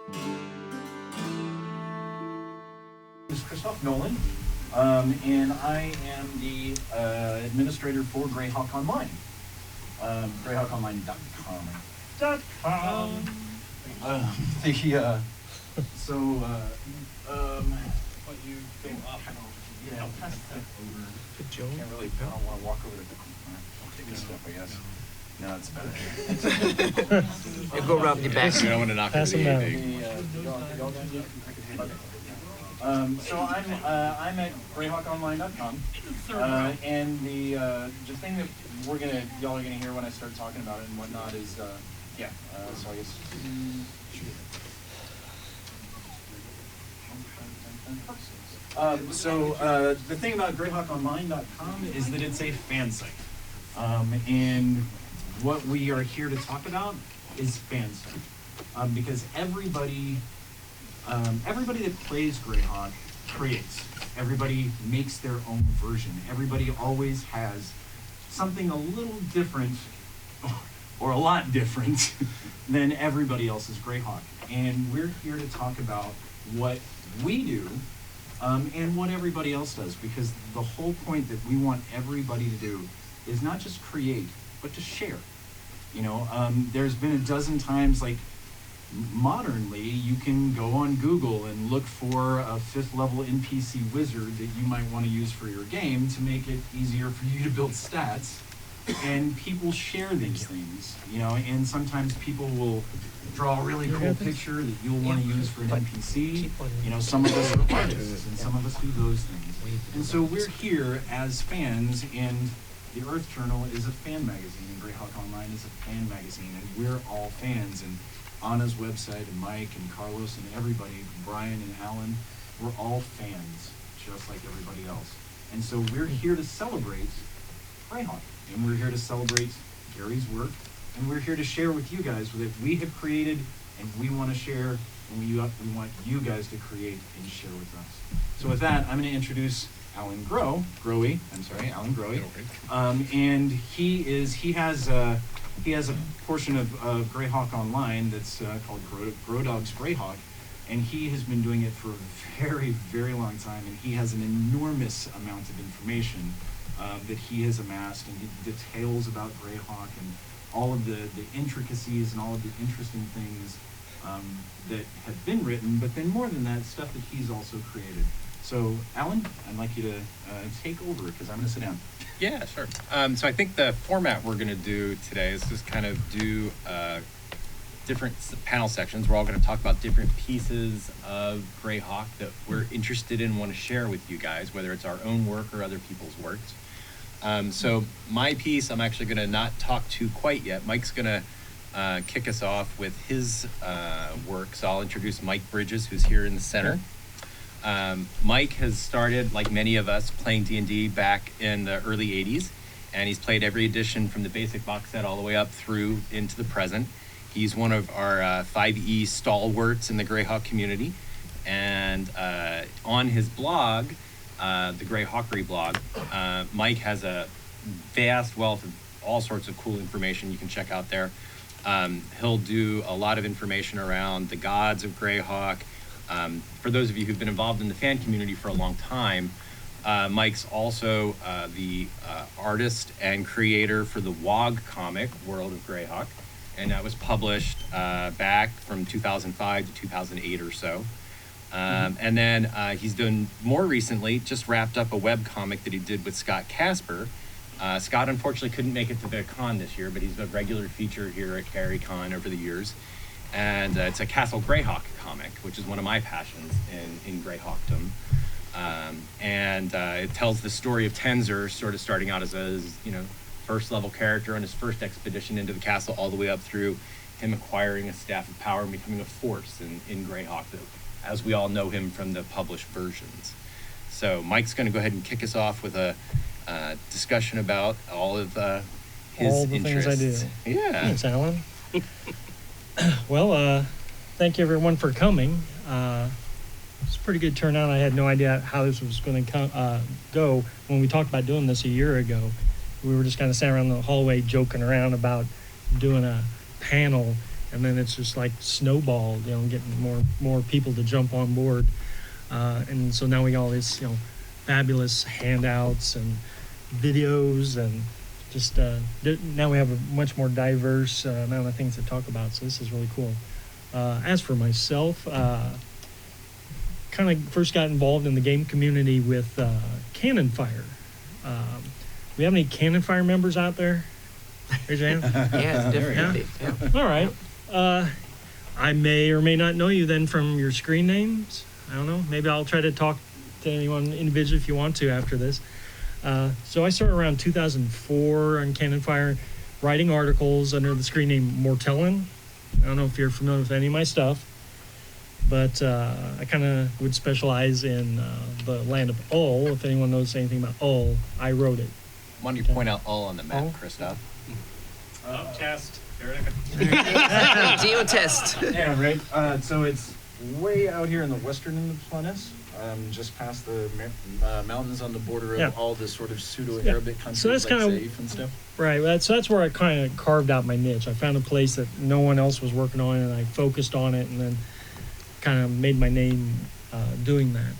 This is Kristoph Nolen, and I am the administrator for Greyhawk Online. GreyhawkOnline.com. What you go up and over. Yeah, I'll pass that over. Joe? Can't really, I don't want to walk over to I'll take this stuff, I guess. No, it's better. You go around the back. We don't want to knock Pass into them anything. So I'm at GreyhawkOnline.com, and the thing that y'all are gonna hear when I start talking about it and whatnot is so I guess. The thing about GreyhawkOnline.com is that it's a fan site, and what we are here to talk about is fan stuff, because everybody that plays Greyhawk creates. Everybody makes their own version. Everybody always has something a little different, or a lot different, than everybody else's Greyhawk. And we're here to talk about what we do, and what everybody else does, because the whole point that we want everybody to do is not just create, but to share. You know, there's been a dozen times, like, modernly, you can go on Google and look for a 5th level NPC wizard that you might want to use for your game to make it easier for you to build stats. And people share these things, you know, and sometimes people will draw a really cool picture that you'll want to use for an NPC. You know, some of us are artists and some of us do those things. And so we're here as fans, and the Earth Journal is a fan magazine, and Greyhawk Online is a fan magazine, and we're all fans. And Anna's website, and Mike and Carlos and everybody, Bryan and Allan, we're all fans, just like everybody else. And so we're here to celebrate Greyhawk, and we're here to celebrate Gary's work, and we're here to share with you guys that we have created, and we want to share, and we want you guys to create and share with us. So with that, I'm going to introduce Allan Grohe, and he has a portion of Greyhawk Online that's called Grodog's Greyhawk, and he has been doing it for a very, very long time, and he has an enormous amount of information that he has amassed, and details about Greyhawk and all of the intricacies and all of the interesting things that have been written, but then more than that, stuff that he's also created. So, Allan, I'd like you to take over, because I'm going to sit down. Yeah, sure. So I think the format we're going to do today is just kind of do different panel sections. We're all going to talk about different pieces of Greyhawk that we're interested in and want to share with you guys, whether it's our own work or other people's works. So my piece, I'm actually going to not talk to quite yet. Mike's going to kick us off with his work. So I'll introduce Mike Bridges, who's here in the center. Mike has started, like many of us, playing D&D back in the early 80s, and he's played every edition from the basic box set all the way up through into the present. He's one of our 5e stalwarts in the Greyhawk community, and on his blog, the Greyhawkery blog, Mike has a vast wealth of all sorts of cool information you can check out there. He'll do a lot of information around the gods of Greyhawk. For those of you who've been involved in the fan community for a long time, Mike's also the artist and creator for the WOG comic, World of Greyhawk, and that was published back from 2005 to 2008 or so. And then he's done more recently, just wrapped up a web comic that he did with Scott Casper. Scott unfortunately couldn't make it to the con this year, but he's a regular feature here at CarryCon over the years. And it's a Castle Greyhawk comic, which is one of my passions in Greyhawkdom. And it tells the story of Tenzer sort of starting out as a first level character on his first expedition into the castle, all the way up through him acquiring a staff of power and becoming a force in Greyhawk, as we all know him from the published versions. So Mike's going to go ahead and kick us off with a discussion about all of his all the interests. things I do. Yeah. Thanks, Allan. Well, thank you everyone for coming. It's a pretty good turnout. I had no idea how this was going to go when we talked about doing this a year ago. We were just kind of sitting around the hallway joking around about doing a panel, and then it's just like snowballed, getting more people to jump on board. And so now we got all this, fabulous handouts and videos, and just now we have a much more diverse amount of things to talk about. So this is really cool. As for myself, kind of first got involved in the game community with Cannon Fire. We have any Cannon Fire members out there? Raise your hand. Yeah, definitely. Yeah. All right. I may or may not know you then from your screen names. I don't know. Maybe I'll try to talk to anyone individually if you want to after this. So I started around 2004 on Cannon Fire, writing articles under the screen name Mortellin. I don't know if you're familiar with any of my stuff, but I kind of would specialize in the land of Ull. If anyone knows anything about Ull, I wrote it. Why don't you point out all on the map, Ull? Kristoph? Test. Eric. Geo test. Yeah, right. So it's way out here in the western end of Planes, just past the mountains on the border of Yeah. all the sort of pseudo-Arabic countries So that's like kinda- Saif and stuff. Right. So that's where I kind of carved out my niche. I found a place that no one else was working on, and I focused on it, and then kind of made my name doing that.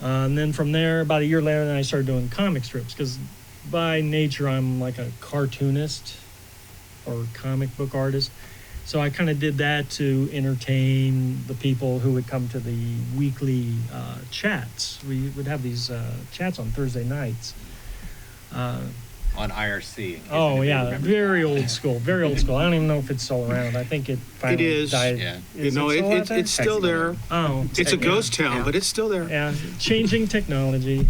And then from there, about a year later, then I started doing comic strips, because by nature I'm like a cartoonist or comic book artist. So I kind of did that to entertain the people who would come to the weekly chats. We would have these chats on Thursday nights. On IRC. in case Oh anybody yeah, remembers very that. old school, very old school. I don't even know if it's still around. I think it finally is. died. Yeah. Is it still out there? It's still there. Oh, It's a ghost town, Yeah. but it's still there. yeah, changing technology.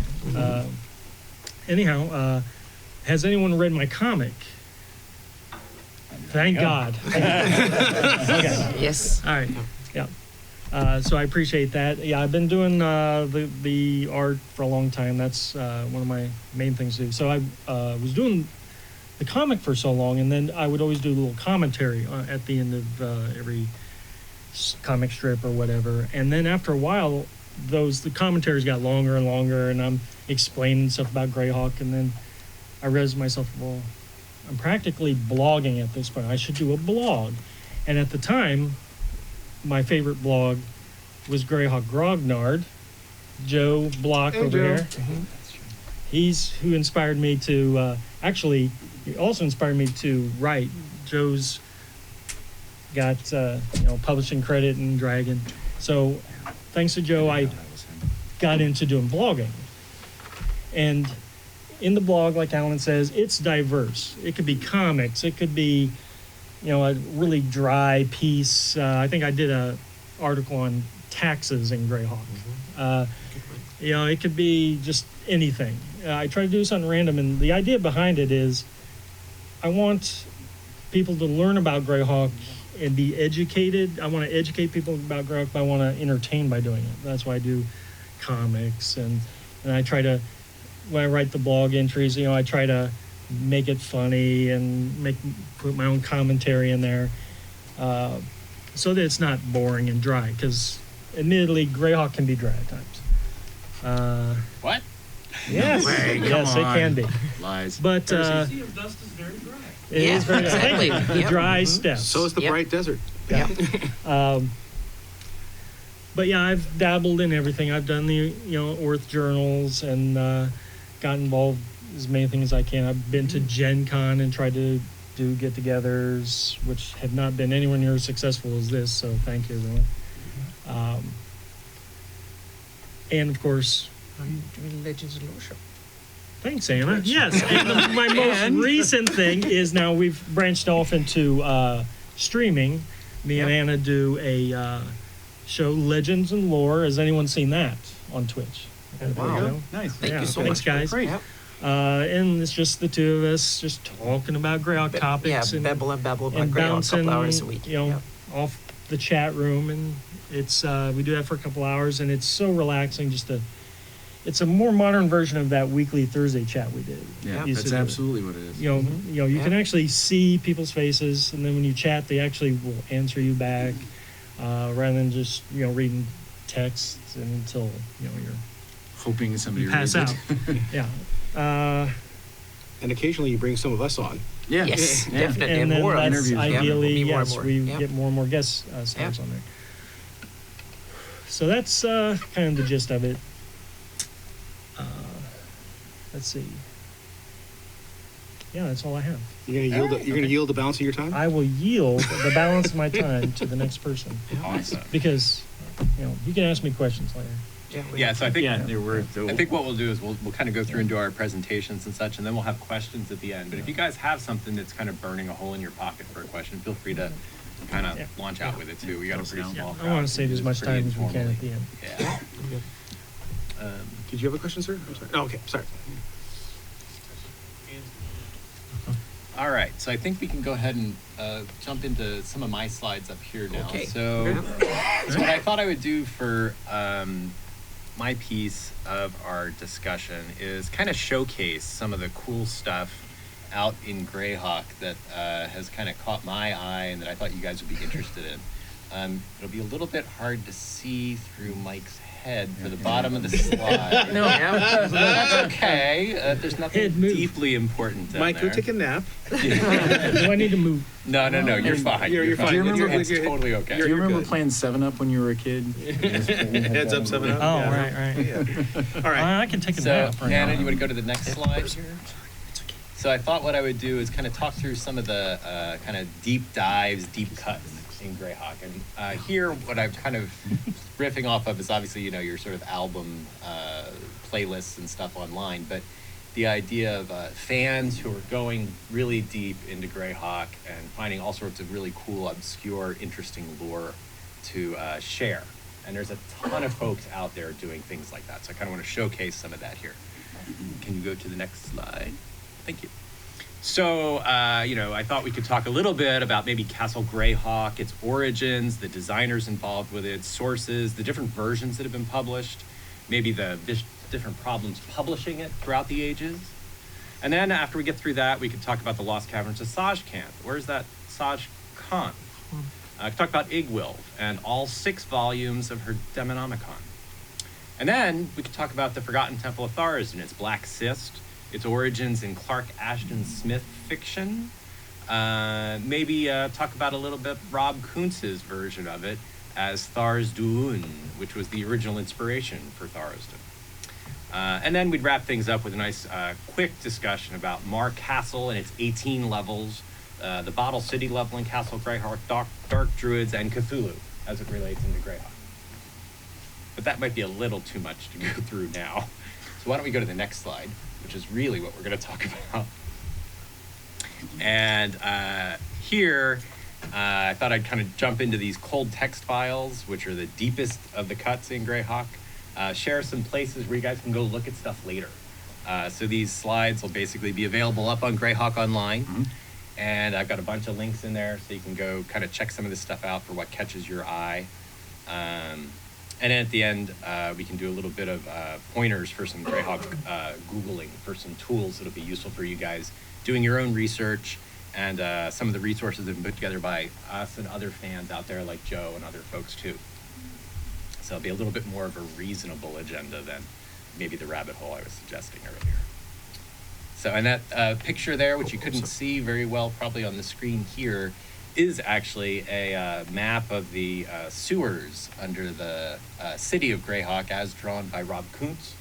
Anyhow, has anyone read my comic? Thank God. Okay. Yes. All right. Yeah. So I appreciate that. Yeah, I've been doing the art for a long time. That's one of my main things to do. So I was doing the comic for so long, and then I would always do a little commentary at the end of every comic strip or whatever. And then after a while, the commentaries got longer and longer, and I'm explaining stuff about Greyhawk, and then I realized to myself, well, I'm practically blogging at this point. I should do a blog. And at the time, my favorite blog was Greyhawk Grognard. Joe Block Hey, over Joe. here. He's who inspired me to, actually, he also inspired me to write. Joe's got, publishing credit in Dragon. So thanks to Joe, I got into doing blogging. And in the blog, like Alan says, it's diverse. It could be comics. It could be, a really dry piece. I think I did a article on taxes in Greyhawk. It could be just anything. I try to do something random, and the idea behind it is I want people to learn about Greyhawk and be educated. I want to educate people about Greyhawk, but I want to entertain by doing it. That's why I do comics, and I try to, when I write the blog entries, I try to make it funny and put my own commentary in there, so that it's not boring and dry. Because, admittedly, Greyhawk can be dry at times. What? Yes, way, yes, come it can be. Lies. But Sea of Dust is very dry. it Yeah, is very exactly. the Yep. dry steps. So is the Yep. bright desert. Yeah. But yeah, I've dabbled in everything. I've done the Orth journals and got involved as many things as I can. I've been to Gen Con and tried to do get-togethers, which have not been anywhere near as successful as this. So thank you, everyone. And of course, Legends of Lore Show. thanks, Anna. Yes, and my most recent thing is now we've branched off into streaming. Me and Anna do a show, Legends and Lore. Has anyone seen that on Twitch? Wow. Nice. Thank you so thanks, much. guys. Great. Yep. And it's just the two of us just talking about Greyhawk topics Yeah, babble about and Greyhawk a bouncing, couple hours a week. Yep. off the chat room, and it's we do that for a couple hours, and it's so relaxing. It's a more modern version of that weekly Thursday chat we did. Yeah, Used that's to do. absolutely what it is. You Yeah. can actually see people's faces, and then when you chat, they actually will answer you back, rather than just reading texts until you're Hoping somebody you pass reads out. it. Yeah. And occasionally you bring some of us on. Yeah. Yes, Yeah. definitely. And And then more that's interviews, yeah. ideally, Be more and yes, more. we Yep. get more and more guest stars Yep. on there. So that's kind of the gist of it. Let's see. Yeah, that's all I have. You're gonna yield the balance of your time? I will yield the balance of my time to the next person Awesome. because, you can ask me questions later. Yeah, so I think Yeah, there were. I think what we'll do is we'll kind of go through and do our presentations and such, and then we'll have questions at the end. But if you guys have something that's kind of burning a hole in your pocket for a question, feel free to kind of Yeah. launch out with it too. We got a pretty small crowd. I want to save as It's much pretty time as we can informally. at the end. Yeah. Did you have a question, sir? I'm sorry. Oh, okay, sorry. All right, so I think we can go ahead and jump into some of my slides up here now. Okay. So what I thought I would do for my piece of our discussion is kind of showcase some of the cool stuff out in Greyhawk that has kind of caught my eye and that I thought you guys would be interested in. It'll be a little bit hard to see through Mike's head for the bottom of the slide. No, yeah. That's okay. There's nothing Head move. deeply important in Mike, there. go take a nap. Do I need to move? No, you're fine. You're fine. Do you remember- It's totally okay. Do you remember good. playing 7-Up when you were a kid? Heads up, 7 up. Oh, yeah. right. All right. I can take a So, nap right Anna, now. you want to go to the next slide? So I thought what I would do is kind of talk through some of the kind of deep dives, deep cuts in Greyhawk. And here, what I'm kind of riffing off of is obviously, your sort of album playlists and stuff online, but the idea of fans who are going really deep into Greyhawk and finding all sorts of really cool, obscure, interesting lore to share. And there's a ton of folks out there doing things like that. So I kind of want to showcase some of that here. Can you go to the next slide? Thank you. So, I thought we could talk a little bit about maybe Castle Greyhawk, its origins, the designers involved with it, sources, the different versions that have been published, maybe the different problems publishing it throughout the ages. And then after we get through that, we could talk about the Lost Caverns of Sajkant. Where's that Sajkant? I could talk about Igwilv and all 6 volumes of her Demonomicon. And then we could talk about the Forgotten Temple of Thars and its Black Cyst, its origins in Clark Ashton Smith fiction. Maybe talk about a little bit Rob Kuntz's version of it as Thars Duun, which was the original inspiration for Tharsden. And then we'd wrap things up with a nice quick discussion about Mar Castle and its 18 levels, the Bottle City level in Castle Greyhawk, Dark Druids, and Cthulhu as it relates into Greyhawk. But that might be a little too much to go through now. So why don't we go to the next slide, which is really what we're going to talk about. And here, I thought I'd kind of jump into these cold text files, which are the deepest of the cuts in Greyhawk. Share some places where you guys can go look at stuff later. So these slides will basically be available up on Greyhawk Online. Mm-hmm. And I've got a bunch of links in there so you can go kind of check some of this stuff out for what catches your eye. And then at the end, we can do a little bit of pointers for some Greyhawk Googling for some tools that'll be useful for you guys doing your own research, and some of the resources that have been put together by us and other fans out there like Joe and other folks too. So it'll be a little bit more of a reasonable agenda than maybe the rabbit hole I was suggesting earlier. So, and that picture there, which you couldn't see very well probably on the screen here, is actually a map of the sewers under the city of Greyhawk as drawn by Rob Kuntz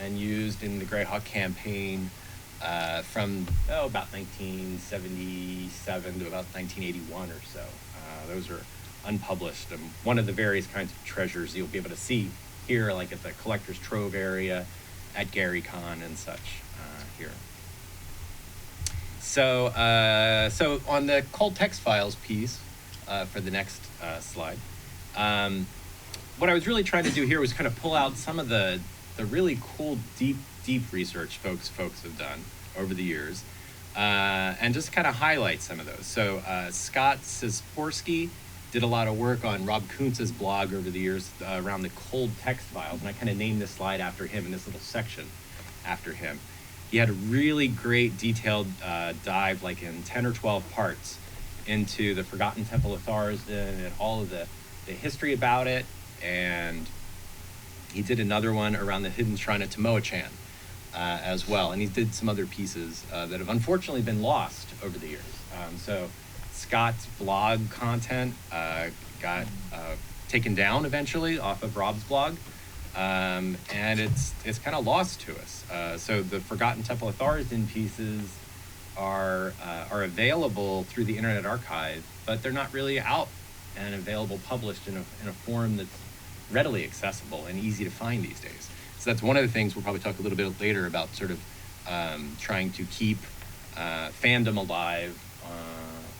and used in the Greyhawk campaign from about 1977 to about 1981 or so. Those are unpublished, and one of the various kinds of treasures you'll be able to see here, like at the Collector's Trove area, at GaryCon and such here. So, so on the cold text files piece for the next slide, what I was really trying to do here was kind of pull out some of the really cool, deep research folks have done over the years, and just kind of highlight some of those. So Scott Sisporsky did a lot of work on Rob Kuntz's blog over the years around the cold text files, and I kind of named this slide after him and this little section after him. He had a really great detailed dive, like in 10 or 12 parts, into the Forgotten Temple of Tharsden and all of the history about it. And he did another one around the hidden shrine of Tomoe-chan, as well. And he did some other pieces that have unfortunately been lost over the years. So Scott's blog content got taken down eventually off of Rob's blog. And it's kind of lost to us. So the Forgotten Temple of Tharizdun pieces are available through the Internet Archive, but they're not really out and available published in a form that's readily accessible and easy to find these days. So that's one of the things we'll probably talk a little bit later about, sort of trying to keep fandom alive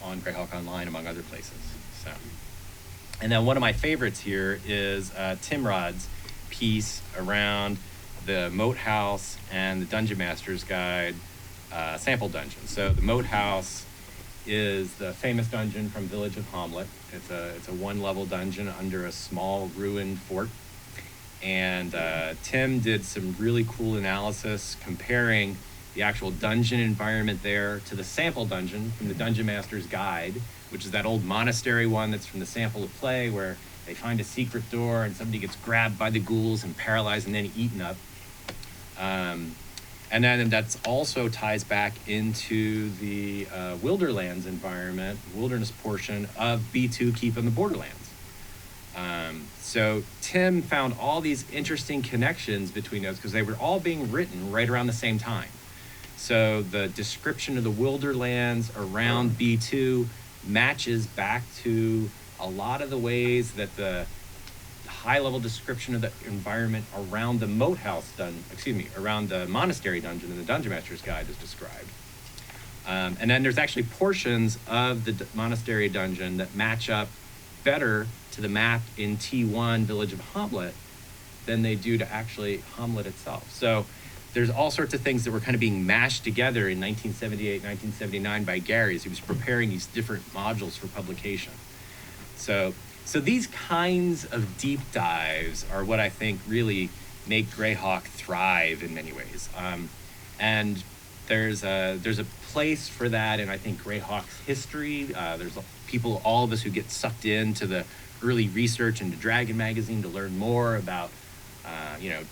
on Greyhawk Online, among other places. So, and then one of my favorites here is Tim Rod's piece around the Moat House and the Dungeon Master's Guide sample dungeon. So the Moat House is the famous dungeon from Village of Hamlet. It's a one-level dungeon under a small ruined fort. And Tim did some really cool analysis comparing the actual dungeon environment there to the sample dungeon from the Dungeon Master's Guide, which is that old monastery one that's from the sample of play, where they find a secret door and somebody gets grabbed by the ghouls and paralyzed and then eaten up. And then that's also ties back into the Wilderlands environment, wilderness portion of B2 Keep in the Borderlands. So Tim found all these interesting connections between those because they were all being written right around the same time. So the description of the Wilderlands around B2 matches back to a lot of the ways that the high-level description of the environment around the Moat House around the Monastery Dungeon in the Dungeon Master's Guide is described. And then there's actually portions of the Monastery Dungeon that match up better to the map in T1 Village of Hamlet than they do to actually Hamlet itself. So there's all sorts of things that were kind of being mashed together in 1978, 1979 by Gary as he was preparing these different modules for publication. So these kinds of deep dives are what I think really make Greyhawk thrive in many ways. And there's a place for that in, I think, Greyhawk's history. There's people, all of us, who get sucked into the early research into Dragon Magazine to learn more about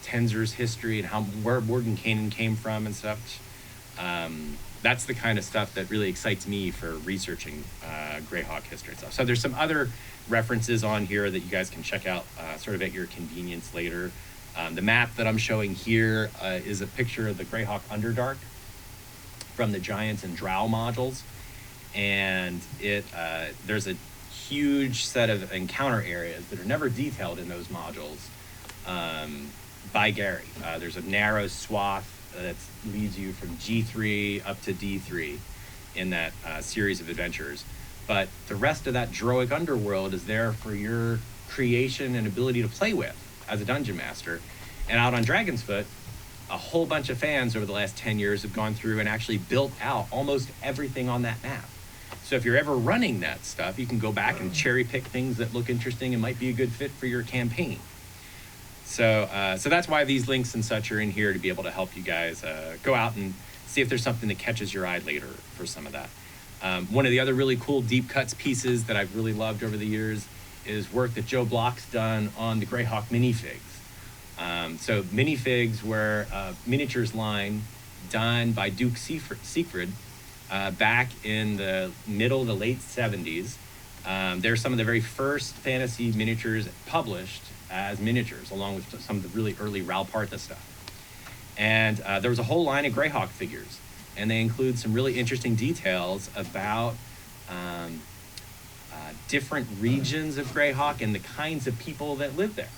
Tenzer's history and where Mordenkainen came from and stuff. That's the kind of stuff that really excites me for researching Greyhawk history and stuff. So there's some other references on here that you guys can check out sort of at your convenience later. The map that I'm showing here is a picture of the Greyhawk Underdark from the Giants and Drow modules. And there's a huge set of encounter areas that are never detailed in those modules by Gary. There's a narrow swath that leads you from G3 up to D3 in that series of adventures. But the rest of that Droic underworld is there for your creation and ability to play with as a dungeon master. And out on Dragon's Foot, a whole bunch of fans over the last 10 years have gone through and actually built out almost everything on that map. So if you're ever running that stuff, you can go back and cherry pick things that look interesting and might be a good fit for your campaign. So that's why these links and such are in here, to be able to help you guys go out and see if there's something that catches your eye later for some of that. One of the other really cool deep cuts pieces that I've really loved over the years is work that Joe Block's done on the Greyhawk minifigs. So minifigs were a miniatures line done by Duke Siegfried back in the middle to late 70s. They're some of the very first fantasy miniatures published as miniatures, along with some of the really early Ral Partha stuff. And there was a whole line of Greyhawk figures, and they include some really interesting details about different regions of Greyhawk and the kinds of people that live there.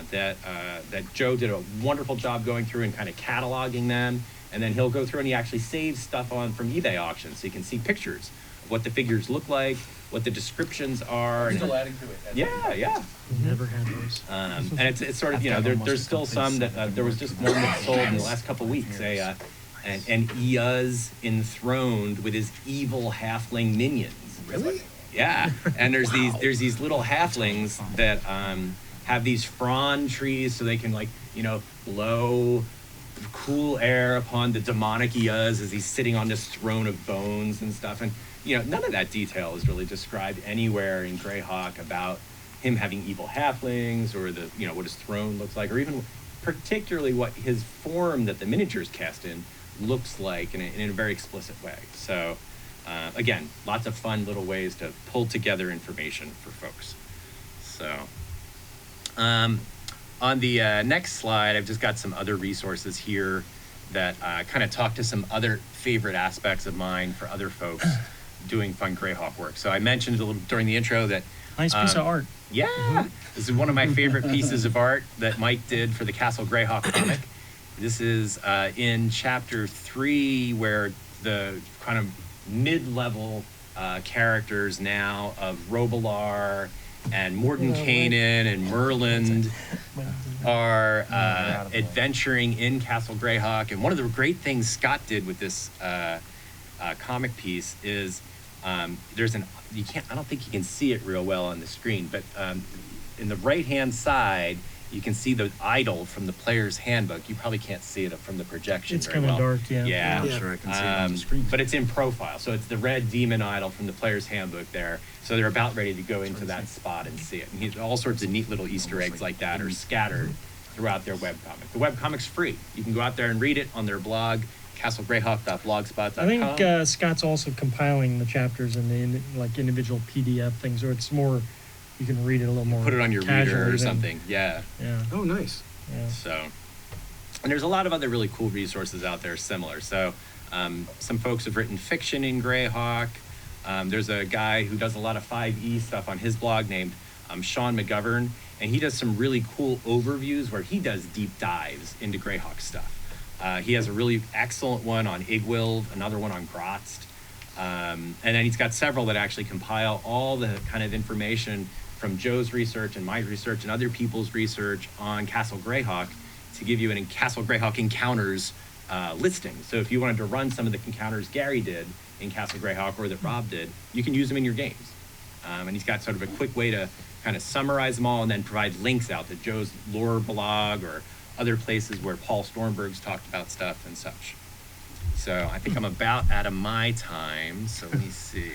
That Joe did a wonderful job going through and kind of cataloging them, and then he'll go through and he actually saves stuff from eBay auctions, so you can see pictures of what the figures look like, what the descriptions are. Still adding to it. Yeah. Never had those. And it's sort of, there's still some that there was just one that sold in the last couple of weeks. An Euz enthroned with his evil halfling minions. Really? Yeah. And there's these little halflings that have these frond trees, so they can blow cool air upon the demonic Euz as he's sitting on this throne of bones and stuff. And none of that detail is really described anywhere in Greyhawk about him having evil halflings, or what his throne looks like, or even particularly what his form that the miniatures cast in looks like in a very explicit way. So again, lots of fun little ways to pull together information for folks. So on the next slide, I've just got some other resources here that kind of talk to some other favorite aspects of mine for other folks doing fun Greyhawk work. So I mentioned a little during the intro that Nice piece of art. yeah, this is one of my favorite pieces of art that Mike did for the Castle Greyhawk comic. This is in chapter 3, where the kind of mid-level characters now of Robilar and Mordenkainen and Merlin are adventuring in Castle Greyhawk. And one of the great things Scott did with this comic piece is there's I don't think you can see it real well on the screen, but in the right-hand side, you can see the idol from the player's handbook. You probably can't see it from the projection It's very kind of well. dark, yeah. Yeah. I'm not sure I can see it on the screen. But it's in profile, so it's the red demon idol from the player's handbook there. So they're about ready to go into that spot and see it. And all sorts of neat little Easter eggs like that are scattered throughout their webcomic. The webcomic's free. You can go out there and read it on their blog, castlegreyhawk.blogspot.com. I think Scott's also compiling the chapters and the individual PDF things, or it's more, you can read it a little more. Put it on your casually reader or than- something. Yeah. Yeah, Oh, nice. yeah. So, and there's a lot of other really cool resources out there similar. So, some folks have written fiction in Greyhawk. There's a guy who does a lot of 5e stuff on his blog named Sean McGovern, and he does some really cool overviews where he does deep dives into Greyhawk stuff. He has a really excellent one on Igwild, another one on Grotst, and then he's got several that actually compile all the kind of information from Joe's research and my research and other people's research on Castle Greyhawk to give you an Castle Greyhawk encounters listing. So if you wanted to run some of the encounters Gary did in Castle Greyhawk or that Rob did, you can use them in your games. And he's got sort of a quick way to kind of summarize them all and then provide links out to Joe's lore blog or other places where Paul Stormberg's talked about stuff and such. So I think I'm about out of my time. So let me see.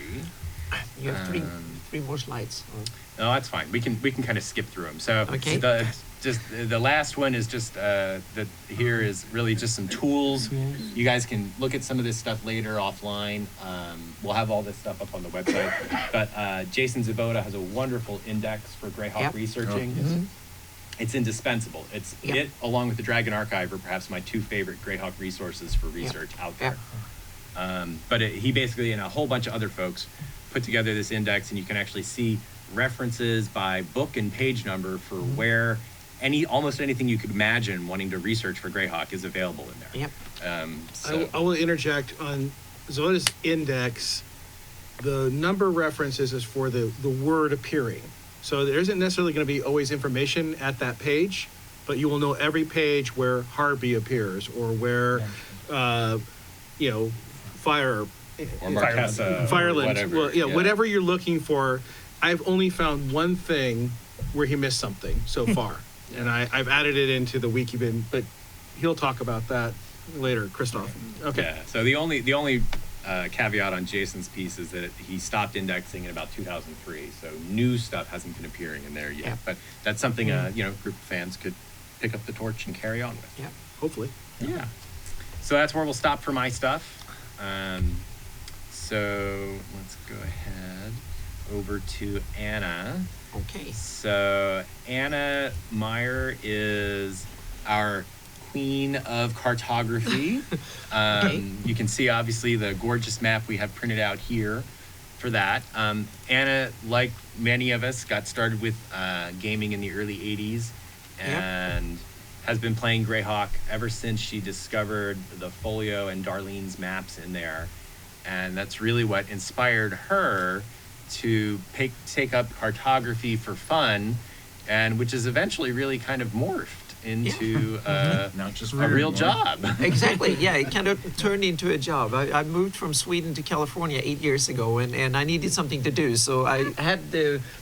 You have three more slides. No, that's fine. We can kind of skip through them. So Okay. the last one is just that here is really just some tools. You guys can look at some of this stuff later offline. We'll have all this stuff up on the website. But Jason Zaboda has a wonderful index for Greyhawk Yep. researching. Mhm. It's indispensable. It's Yep. it along with the Dragon Archive are perhaps my two favorite Greyhawk resources for research out there. But he basically and a whole bunch of other folks put together this index, and you can actually see references by book and page number for where almost anything you could imagine wanting to research for Greyhawk is available in there. Yep. So I will interject on Zoda's index. The number references is for the word appearing. So there isn't necessarily going to be always information at that page, but you will know every page where Harby appears or where, fire. or Marquesa, or Fireland. whatever. Well, yeah, whatever you're looking for. I've only found one thing where he missed something so far, and I've added it into the wiki bin, but he'll talk about that later, Kristoph. Okay. Yeah. So the only caveat on Jason's piece is that he stopped indexing in about 2003, so new stuff hasn't been appearing in there yet. Yeah. But that's something group of fans could pick up the torch and carry on with. Yep. Hopefully. Yeah. So that's where we'll stop for my stuff. So let's go ahead over to Anna. Okay. So Anna Meyer is our queen of cartography. Okay. You can see obviously the gorgeous map we have printed out here for that. Anna, like many of us, got started with gaming in the early 80s and has been playing Greyhawk ever since she discovered the Folio and Darlene's maps in there. And that's really what inspired her to take up cartography for fun, and which is eventually really kind of morphed into Not just a real anymore. job. Exactly. Yeah, it kind of turned into a job. I moved from Sweden to California 8 years ago, and I needed something to do. So I had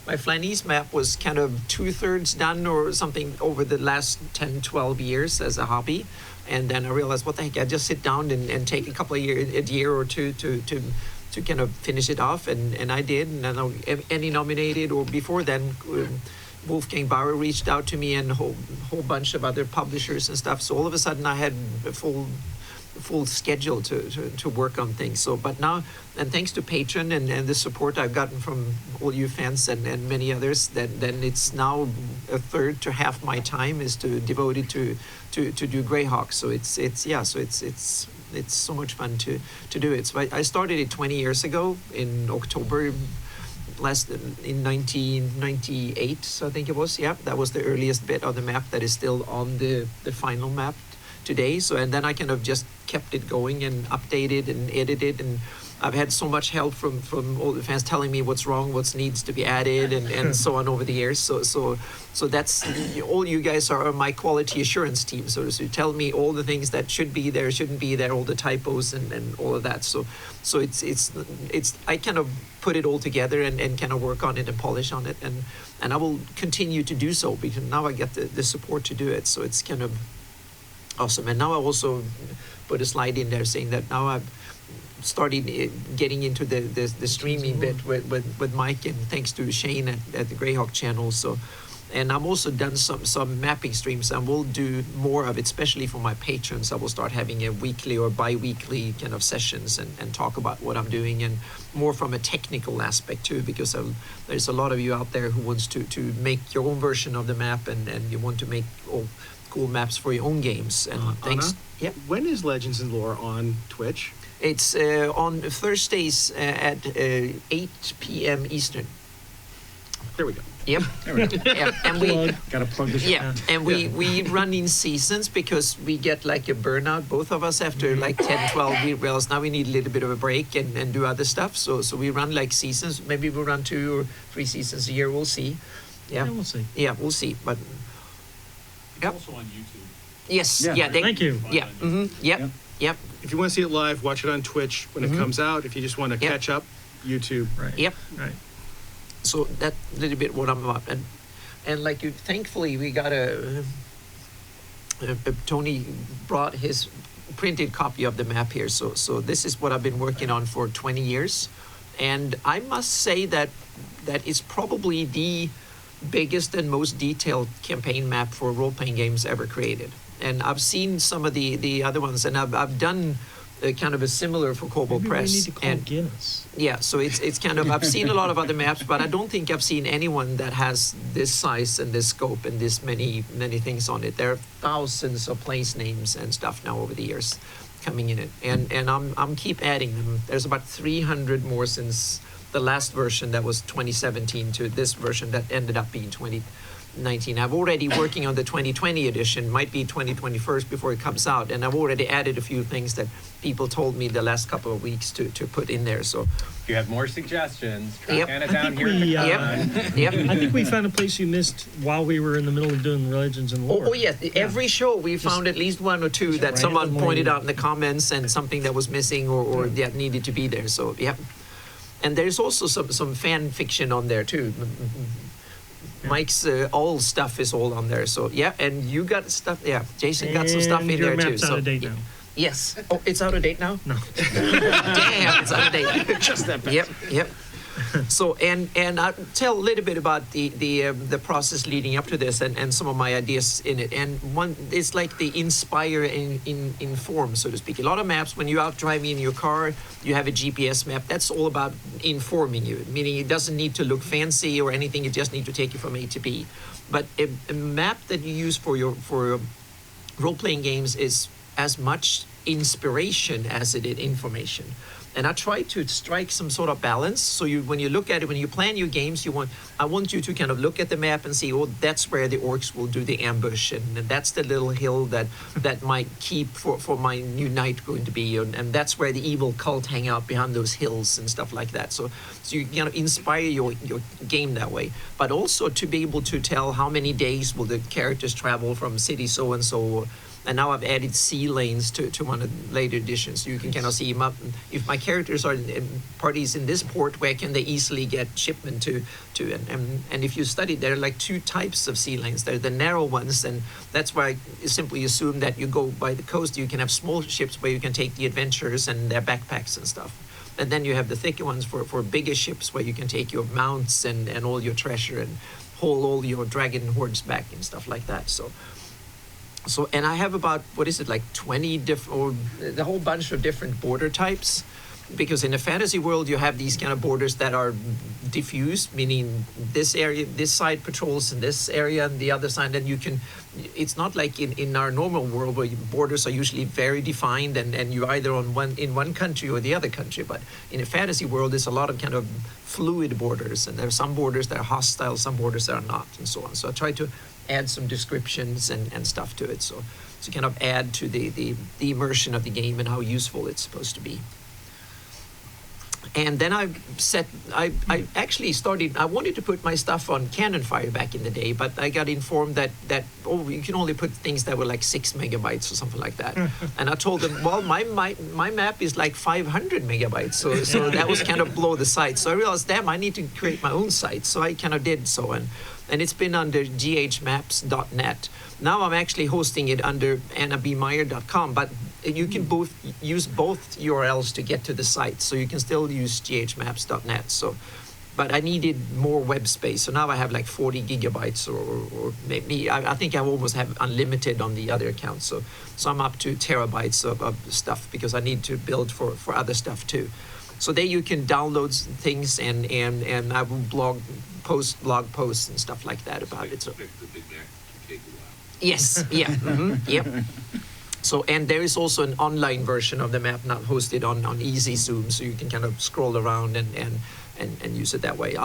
my Flanese map was kind of 2/3 done or something over the last 10, 12 years as a hobby. And then I realized, what the heck, I just sit down and take a year or two to kind of finish it off. And I did. And then Annie nominated, or before then, Wolfgang Bauer reached out to me and a whole bunch of other publishers and stuff. So all of a sudden I had a full schedule to work on things. So, but now, and thanks to Patreon and the support I've gotten from all you fans and many others, then it's now a third to half my time is devoted to do Greyhawk. So it's so much fun to do it. So I started it 20 years ago in October in 1998, so I think it was. Yeah, that was the earliest bit of the map that is still on the final map today. So, and then I kind of just kept it going and updated and edited, and I've had so much help from all the fans telling me what's wrong, what needs to be added, and so on over the years. So that's all you guys are my quality assurance team. So tell me all the things that should be there, shouldn't be there, all the typos and all of that. So it's I kind of put it all together and kind of work on it and polish on it, and I will continue to do so because now I get the support to do it. So it's kind of awesome. And now I also put a slide in there saying that now I've started getting into the streaming bit with Mike, and thanks to Shane at the Greyhawk channel. So, and I've also done some mapping streams, and we'll do more of it, especially for my patrons. I will start having a weekly or bi-weekly kind of sessions and talk about what I'm doing, and more from a technical aspect too, because there's a lot of you out there who wants to make your own version of the map, and you want to make all cool maps for your own games. And thanks. Anna, yeah. When is Legends and Lore on Twitch? It's on Thursdays at 8 p.m. Eastern. There we go. Yep. Yeah. And we Gotta plug this. and we run in seasons because we get like a burnout, both of us, after like 10, 12 reels. Now we need a little bit of a break and do other stuff. So we run like seasons. Maybe we'll run 2 or 3 seasons a year. We'll see. Yeah. We'll see. Yeah, we'll see. But It's also on YouTube. yes. Yeah. Yeah. Thank you. Yeah. Mm-hmm. Yep. Yep. Yep. If you want to see it live, watch it on Twitch when it comes out. If you just want to Yep. catch up, YouTube. Right. Yep. Right. So that's a little bit what I'm about, and like you, thankfully we got Tony brought his printed copy of the map here. So this is what I've been working on for 20 years, and I must say that is probably the biggest and most detailed campaign map for role-playing games ever created. And I've seen some of the other ones, and I've done kind of a similar for Kobold Maybe Press. we need to call and Guinness. yeah, so it's kind of, I've seen a lot of other maps, but I don't think I've seen anyone that has this size and this scope and this many things on it. There are thousands of place names and stuff now over the years coming in it, and I'm keep adding them. There's about 300 more since the last version that was 2017 to this version that ended up being 2019. I'm already working on the 2020 edition, might be 2021 before it comes out, and I've already added a few things that people told me the last couple of weeks to put in there. So If you have more suggestions, track Yep. Anna I down think here. we, yep. I think we found a place you missed while we were in the middle of doing Legends and Lore. Oh yeah, every show we found at least 1 or 2 that someone randomly- pointed out in the comments, and something that was missing or that needed to be there. So yeah, and there's also some fan fiction on there too. Mike's all stuff is all on there. So yeah, and you got stuff. Yeah, Jason got some stuff And in your there too. map's out of date now. Yes. Oh, it's out of date now. No. Damn, it's out of date. Just that. Yep. So and I'll tell a little bit about the process leading up to this and some of my ideas in it. And one, it's like the inspire and inform, so to speak. A lot of maps, when you're out driving in your car, you have a GPS map. That's all about informing you, meaning it doesn't need to look fancy or anything. It just need to take you from A to B. But a map that you use for role-playing games is as much inspiration as it is information. And I try to strike some sort of balance. So when you look at it, when you plan your games, I want you to kind of look at the map and see, oh, that's where the orcs will do the ambush, and that's the little hill that might keep for my new knight going to be, and that's where the evil cult hang out behind those hills and stuff like that. So you kind of inspire your game that way, but also to be able to tell how many days will the characters travel from city so and so. And now I've added sea lanes to one of the later editions. You can kind of see if my characters are in parties in this port, where can they easily get shipment to? And if you study, there are like 2 types of sea lanes. There are the narrow ones, and that's why I simply assume that you go by the coast. You can have small ships where you can take the adventurers and their backpacks and stuff. And then you have the thicker ones for bigger ships where you can take your mounts and all your treasure hold all your dragon hordes back and stuff like that. So and I have about, what is it, like 20 different, or the whole bunch of different border types. Because in a fantasy world, you have these kind of borders that are diffuse, meaning this area, this side patrols in this area and the other side, and you can, it's not like in our normal world where borders are usually very defined and you're either in one country or the other country. But in a fantasy world, there's a lot of kind of fluid borders, and there are some borders that are hostile, some borders that are not, and so on. So I try to add some descriptions and stuff to it, so to kind of add to the immersion of the game and how useful it's supposed to be. And then I actually started, I wanted to put my stuff on Cannon Fire back in the day, but I got informed that you can only put things that were like 6 megabytes or something like that. And I told them, well, my map is like 500 megabytes, so that was kind of below the site. So I realized, damn, I need to create my own site. So I kind of did so, and it's been under ghmaps.net. Now I'm actually hosting it under annabmeyer.com, but you can use both URLs to get to the site, so you can still use ghmaps.net. So, but I needed more web space, so now I have like 40 gigabytes, or maybe I think I almost have unlimited on the other account. So I'm up to terabytes of stuff because I need to build for other stuff too. So there you can download things and I will post blog posts and stuff like that about it. So yes, yeah, yep. So, and there is also an online version of the map now hosted on Easy Zoom, so you can kind of scroll around and use it that way.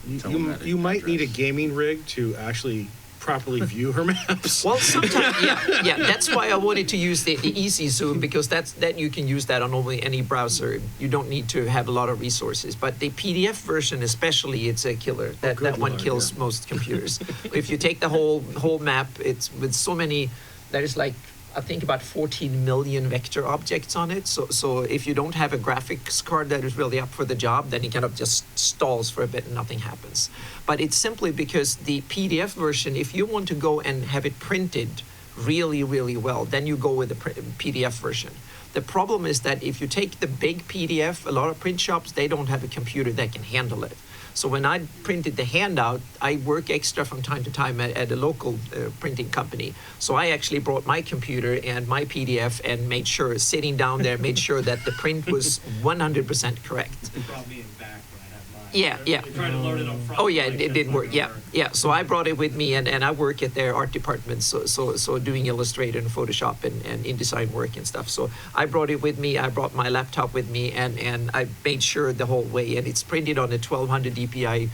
You might need a gaming rig to actually properly view her maps. Well, sometimes, yeah. That's why I wanted to use the Easy Zoom, because that you can use that on almost any browser. You don't need to have a lot of resources. But the PDF version, especially, it's a killer. That one kills most computers. If you take the whole map, it's with so many. There's like, I think about 14 million vector objects on it. So if you don't have a graphics card that is really up for the job, then it kind of just stalls for a bit and nothing happens. But it's simply because the PDF version, if you want to go and have it printed really, really well, then you go with the PDF version. The problem is that if you take the big PDF, a lot of print shops, they don't have a computer that can handle it. So when I printed the handout, I work extra from time to time at a local printing company. So I actually brought my computer and my PDF and made sure, sitting down there, made sure that the print was 100% correct. You brought me back when I had mine. Yeah. They tried to load it up front. Oh yeah, like it didn't work. Yeah. So I brought it with me, and I work at their art department, so doing Illustrator and Photoshop and InDesign work and stuff. So I brought it with me. I brought my laptop with me, and I made sure the whole way. And it's printed on a 1200 DPI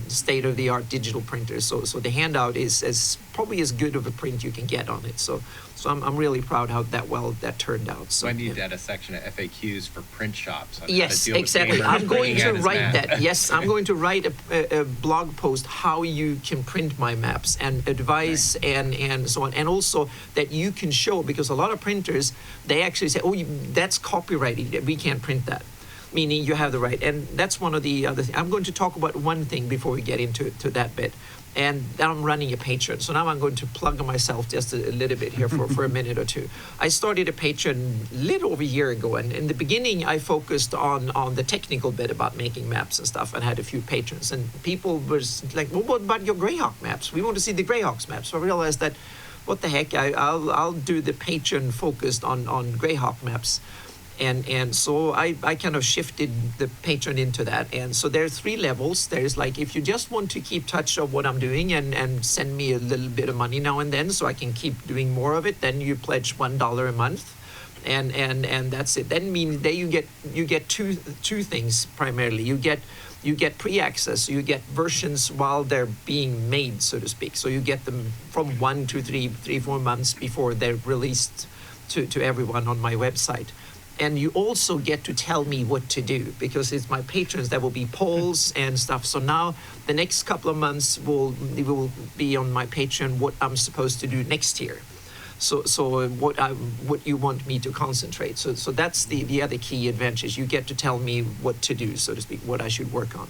state-of-the-art digital printer. So the handout is probably as good of a print you can get on it. So I'm really proud how that turned out. So I need to add a section of FAQs for print shops. On yes, how to deal exactly. With I'm going to write map. that. Yes, I'm going to write a blog post how you can print my maps and advice and so on, and also that you can show, because a lot of printers, they actually say, oh, that's copyrighted. We can't print that. Meaning you have the right. And that's one of the other things. I'm going to talk about one thing before we get into that bit. And I'm running a Patreon. So now I'm going to plug myself just a little bit here for a minute or two. I started a Patreon a little over a year ago. And in the beginning, I focused on the technical bit about making maps and stuff, and had a few patrons. And people were like, well, what about your Greyhawk maps? We want to see the Greyhawks maps. So I realized that, what the heck, I'll do the Patreon focused on Greyhawk maps. And so I kind of shifted the Patreon into that. And so there are 3 levels. There's like, if you just want to keep touch of what I'm doing and send me a little bit of money now and then so I can keep doing more of it, then you pledge $1 a month. And that's it. Then you get two things primarily. You get pre-access. So you get versions while they're being made, so to speak. So you get them from 1 to 4 months before they're released to everyone on my website. And you also get to tell me what to do, because it's my patrons that will be polls and stuff. So now the next couple of months will be on my Patreon what I'm supposed to do next year. So what you want me to concentrate. So that's the other key advantage. You get to tell me what to do, so to speak, what I should work on.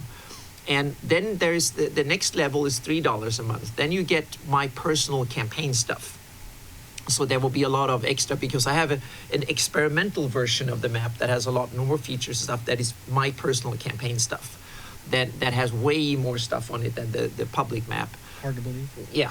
And then there's the next level is $3 a month. Then you get my personal campaign stuff. So there will be a lot of extra, because I have an experimental version of the map that has a lot more features and stuff that is my personal campaign stuff. that has way more stuff on it than the public map. Hard to believe. Yeah.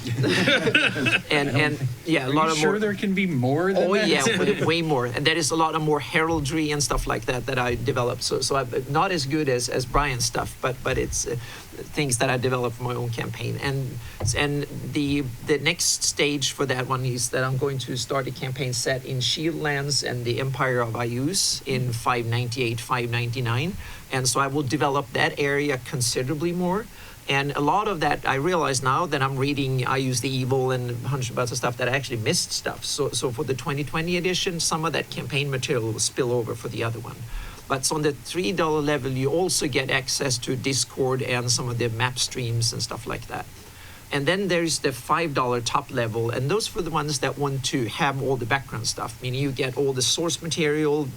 and yeah, a lot Are you of sure more. there can be more than Oh that? yeah, way more, and there is a lot of more heraldry and stuff like that I developed. So I'm not as good as Brian's stuff, but it's things that I developed for my own campaign. And the next stage for that one is that I'm going to start a campaign set in Shieldlands and the Empire of Ayuz in 598, 599, and so I will develop that area considerably more. And a lot of that, I realize now that I'm reading I Use the Evil and a bunch of other stuff that I actually missed stuff. So for the 2020 edition, some of that campaign material will spill over for the other one. But so on the $3 level, you also get access to Discord and some of the map streams and stuff like that. And then there's the $5 top level, and those for the ones that want to have all the background stuff, meaning you get all the source material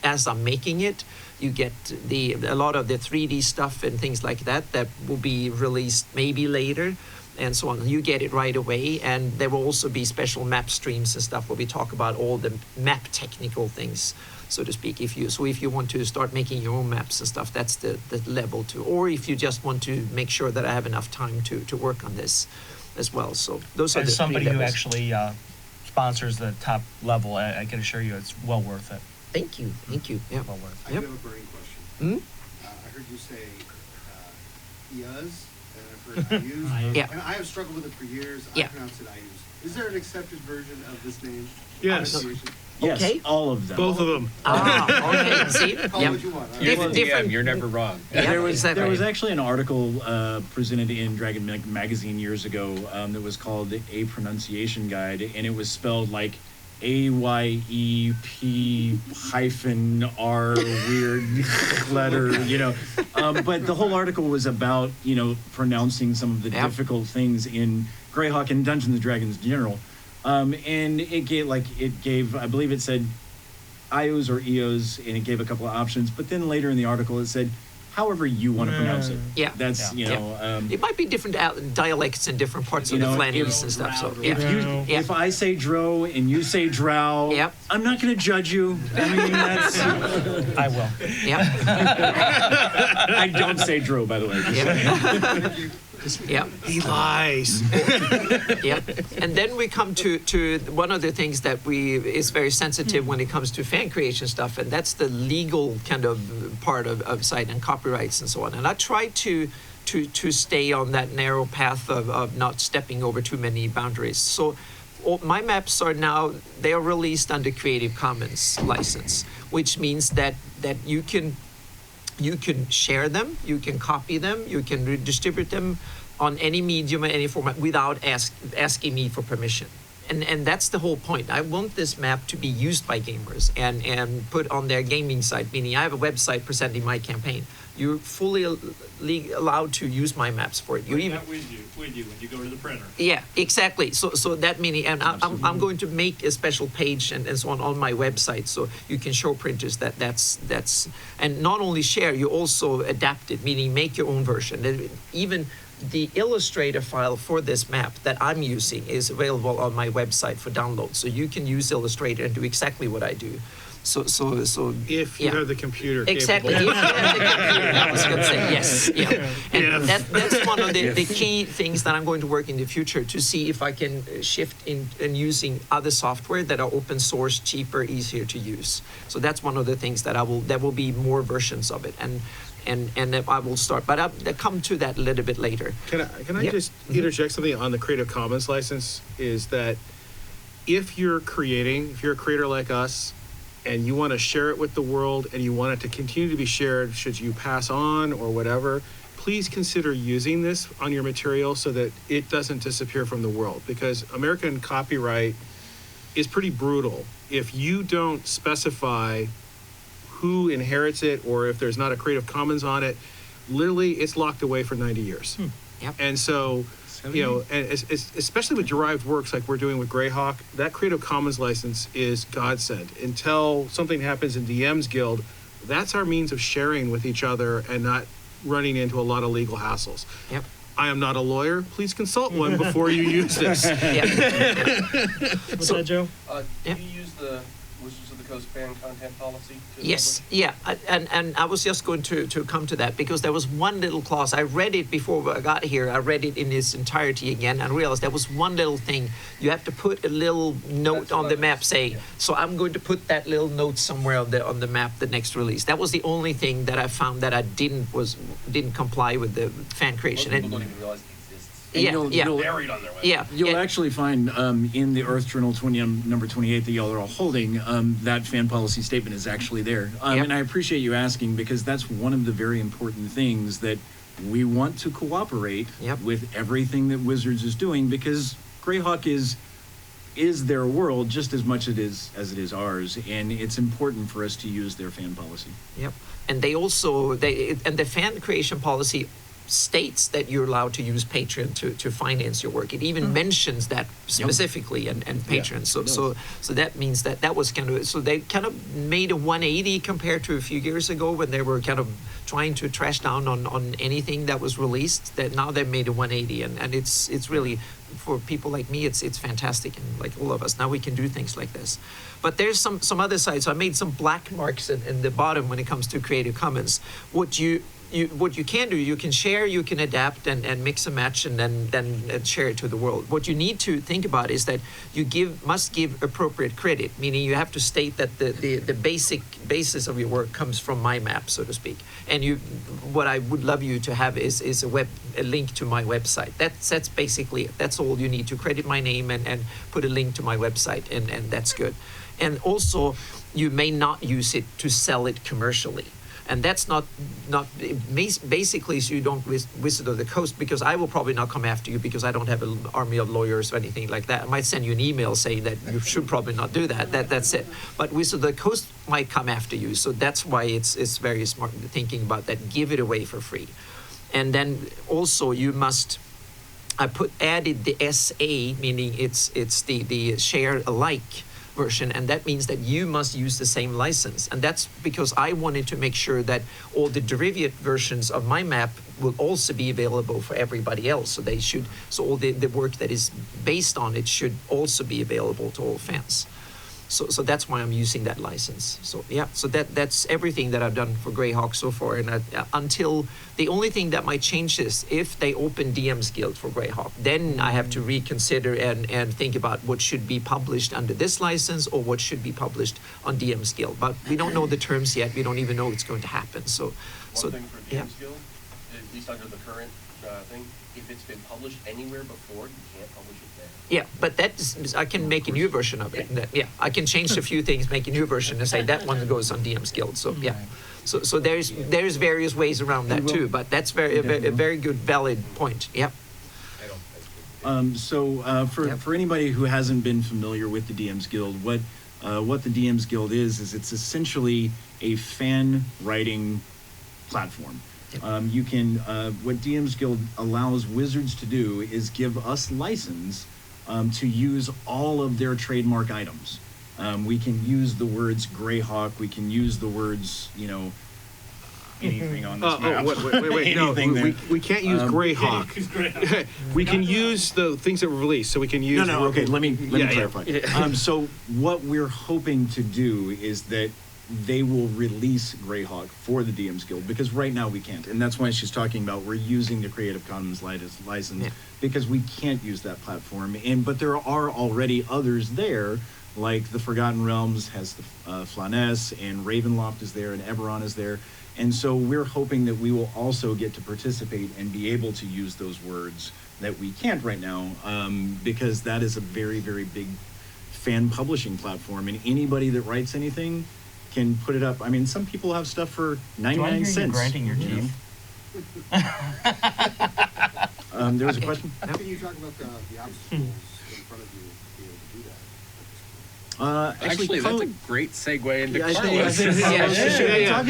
as I'm making it. You get a lot of the 3D stuff and things like that will be released maybe later, and so on. You get it right away, and there will also be special map streams and stuff where we talk about all the map technical things, so to speak. If you want to start making your own maps and stuff, that's the level 2. Or if you just want to make sure that I have enough time to work on this as well. So those are the As three somebody who levels. actually sponsors the top level, I can assure you it's well worth it. Thank you. Yeah. Well worth I Yep. do have a burning question. Hmm? I heard you say Iuz, and I've heard Ayuz. Yeah. And I have struggled with it for years. Yeah. I pronounce it Ayuz. Is there an accepted version of this name? Yes. Pronunciation? Yes, Okay. all of them. Both of them. Okay. See? Call it Yep. what you want. You're Diff- the different- DM, you're never wrong. Yeah, there was exactly. actually an article presented in Dragon Magazine years ago that was called A Pronunciation Guide, and it was spelled like AYEP -R weird letter, but the whole article was about, pronouncing some of the Yep. difficult things in Greyhawk and Dungeons and Dragons in general. And it gave, I believe it said Ios or Eos, and it gave a couple of options, but then later in the article it said, however you want to pronounce it. Yeah. That's, Yeah. It might be different dialects in different parts of the Flanders and stuff. So If yeah. Yeah. if I say Dro and you say Drow, Yep. I'm not going to judge you. I mean, that's. it. I will. Yeah. I don't say Dro, by the way. Yeah. Yeah. He lies. Yeah. And then we come to one of the things that is very sensitive when it comes to fan creation stuff, and that's the legal kind of part of site and copyrights and so on. And I try to stay on that narrow path of not stepping over too many boundaries. So all my maps are now, they are released under Creative Commons license, which means that you can share them, you can copy them, you can redistribute them on any medium or any format without asking me for permission. And that's the whole point. I want this map to be used by gamers and put on their gaming site, meaning I have a website presenting my campaign. You're fully allowed to use my maps for it. You Bring even that with you when you go to the printer. yeah, exactly. So that meaning, and I'm going to make a special page and so on my website, so you can show printers that's and not only share, you also adapt it, meaning make your own version. And even the Illustrator file for this map that I'm using is available on my website for download, so you can use Illustrator and do exactly what I do. So If you yeah. have the computer Exactly. capable. If you have the computer, I was going to say yes. Yeah. And that's one of the key things that I'm going to work in the future to see if I can shift in using other software that are open source, cheaper, easier to use. So that's one of the things that there will be more versions of it, and I will start. But I'll come to that a little bit later. Can I Yeah. just interject something on the Creative Commons license? Is that if you're a creator like us, and you want to share it with the world, and you want it to continue to be shared should you pass on or whatever, please consider using this on your material so that it doesn't disappear from the world. Because American copyright is pretty brutal. If you don't specify who inherits it, or if there's not a Creative Commons on it, literally it's locked away for 90 years. Yep. And so, and especially with derived works like we're doing with Greyhawk, that Creative Commons license is godsend. Until something happens in DM's Guild, that's our means of sharing with each other and not running into a lot of legal hassles. Yep. I am not a lawyer. Please consult one before you use this. Yeah. What's that, Joe? Yeah. Do you use the Wizards of the coast fan content policy? to the Yes, public? yeah, and I was just going to come to that because there was one little clause. I read it before I got here. I read it in its entirety again and realized there was one little thing. You have to put a little note That's on what the I map was- saying. yeah. So I'm going to put that little note somewhere on the map, the next release. That was the only thing that I found that I didn't comply with the fan Most creation. people And- don't even realize it exists. And yeah, you'll- yeah, you'll- Buried on their website. yeah. You'll yeah. actually find in the Earth Journal 20, number 28 that y'all are all holding, that fan policy statement is actually there. Yep. And I appreciate you asking because that's one of the very important things that we want to cooperate Yep. with everything that Wizards is doing because Greyhawk is their world just as much as it is ours, and it's important for us to use their fan policy. Yep. And they also and the fan creation policy states that you're allowed to use Patreon to finance your work. It even mentions that specifically and Patreon. So that means that was kind of, so they kind of made a 180 compared to a few years ago when they were kind of trying to trash down on anything that was released. That now they've made a 180 and it's really, for people like me, it's fantastic, and like all of us now we can do things like this. But there's some other sides. So I made some black marks in the bottom when it comes to Creative Commons. What you can do, you can share, you can adapt and mix and match and then share it to the world. What you need to think about is that you must give appropriate credit, meaning you have to state that the basis of your work comes from my map, so to speak. And what I would love you to have is a link to my website. That's basically it. That's all you need, to credit my name and put a link to my website, and that's good. And also, you may not use it to sell it commercially. And that's not basically so you don't visit the coast, because I will probably not come after you because I don't have an army of lawyers or anything like that. I might send you an email saying that you should probably not do that. That's it. But Wizard of the Coast might come after you, so that's why it's very smart thinking about that. Give it away for free, and then also you must. Added the SA, meaning it's the share alike version, and that means that you must use the same license. And that's because I wanted to make sure that all the derivative versions of my map will also be available for everybody else. So all the work that is based on it should also be available to all fans. So that's why I'm using that license. So yeah, so that's everything that I've done for Greyhawk so far. And until the only thing that might change this, if they open DM's Guild for Greyhawk, then I have to reconsider and think about what should be published under this license or what should be published on DM's Guild. But we don't know the terms yet. We don't even know it's going to happen. One thing for James Guild, at least under the current thing, if it's been published anywhere before, you can't publish it there. Yeah, but I can make a new version of it. I can change a few things, make a new version, and say that one goes on DM's Guild. So yeah, so there's various ways around that too. But that's a very good, valid point. Yeah. For anybody who hasn't been familiar with the DM's Guild, what the DM's Guild is it's essentially a fan writing platform. You can what DM's Guild allows Wizards to do is give us license to use all of their trademark items. We can use the words Greyhawk. We can use the words, anything on this map. Wait. No, we can't use Greyhawk. We can use the things that were released, so we can use. No. Okay, let me clarify. Yeah. So what we're hoping to do is that they will release Greyhawk for the DM's Guild, because right now we can't, and that's why she's talking about we're using the Creative Commons license because we can't use that platform. But there are already others there, like the Forgotten Realms has the Flaness, and Ravenloft is there, and Eberron is there, and so we're hoping that we will also get to participate and be able to use those words that we can't right now, because that is a very, very big fan publishing platform, and anybody that writes anything can put it up. I mean, some people have stuff for 99 cents. Grinding your teeth. There was a question? Can you talk about the obstacles in front of you to be able to do that? Actually, that's a great segue into I Carlos.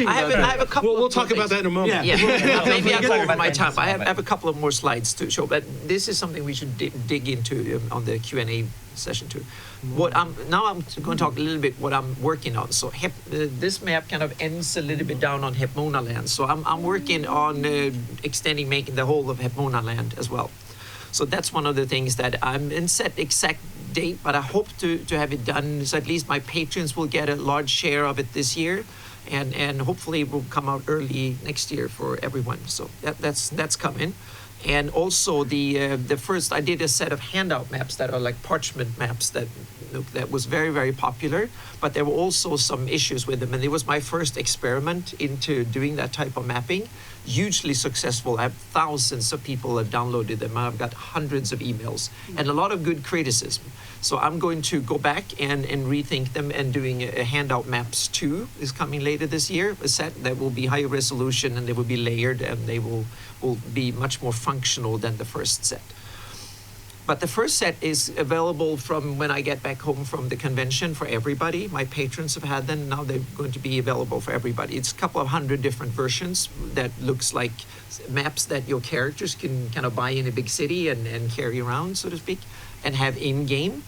I have a couple. We'll talk about that in a moment. Yeah, maybe I'll go over my time. I have a couple of more slides to show, but this is something we should dig into on the Q&A session too. I'm going to talk a little bit what I'm working on. So this map kind of ends a little bit down on Hepmona land. So I'm working on making the whole of Hepmona land as well. So that's one of the things that I'm in set exact date, but I hope to have it done, so at least my patrons will get a large share of it this year, and hopefully it will come out early next year for everyone. So that's coming. And also the first, I did a set of handout maps that are like parchment maps that was very, very popular, but there were also some issues with them. And it was my first experiment into doing that type of mapping. Hugely successful. I have thousands of people have downloaded them. I've got hundreds of emails and a lot of good criticism. So I'm going to go back and rethink them, and doing a handout maps 2 is coming later this year, a set that will be higher resolution and they will be layered, and they will be much more functional than the first set. But the first set is available from when I get back home from the convention for everybody. My patrons have had them. Now they're going to be available for everybody. It's a couple of hundred different versions that looks like maps that your characters can kind of buy in a big city and carry around, so to speak, and have in-game.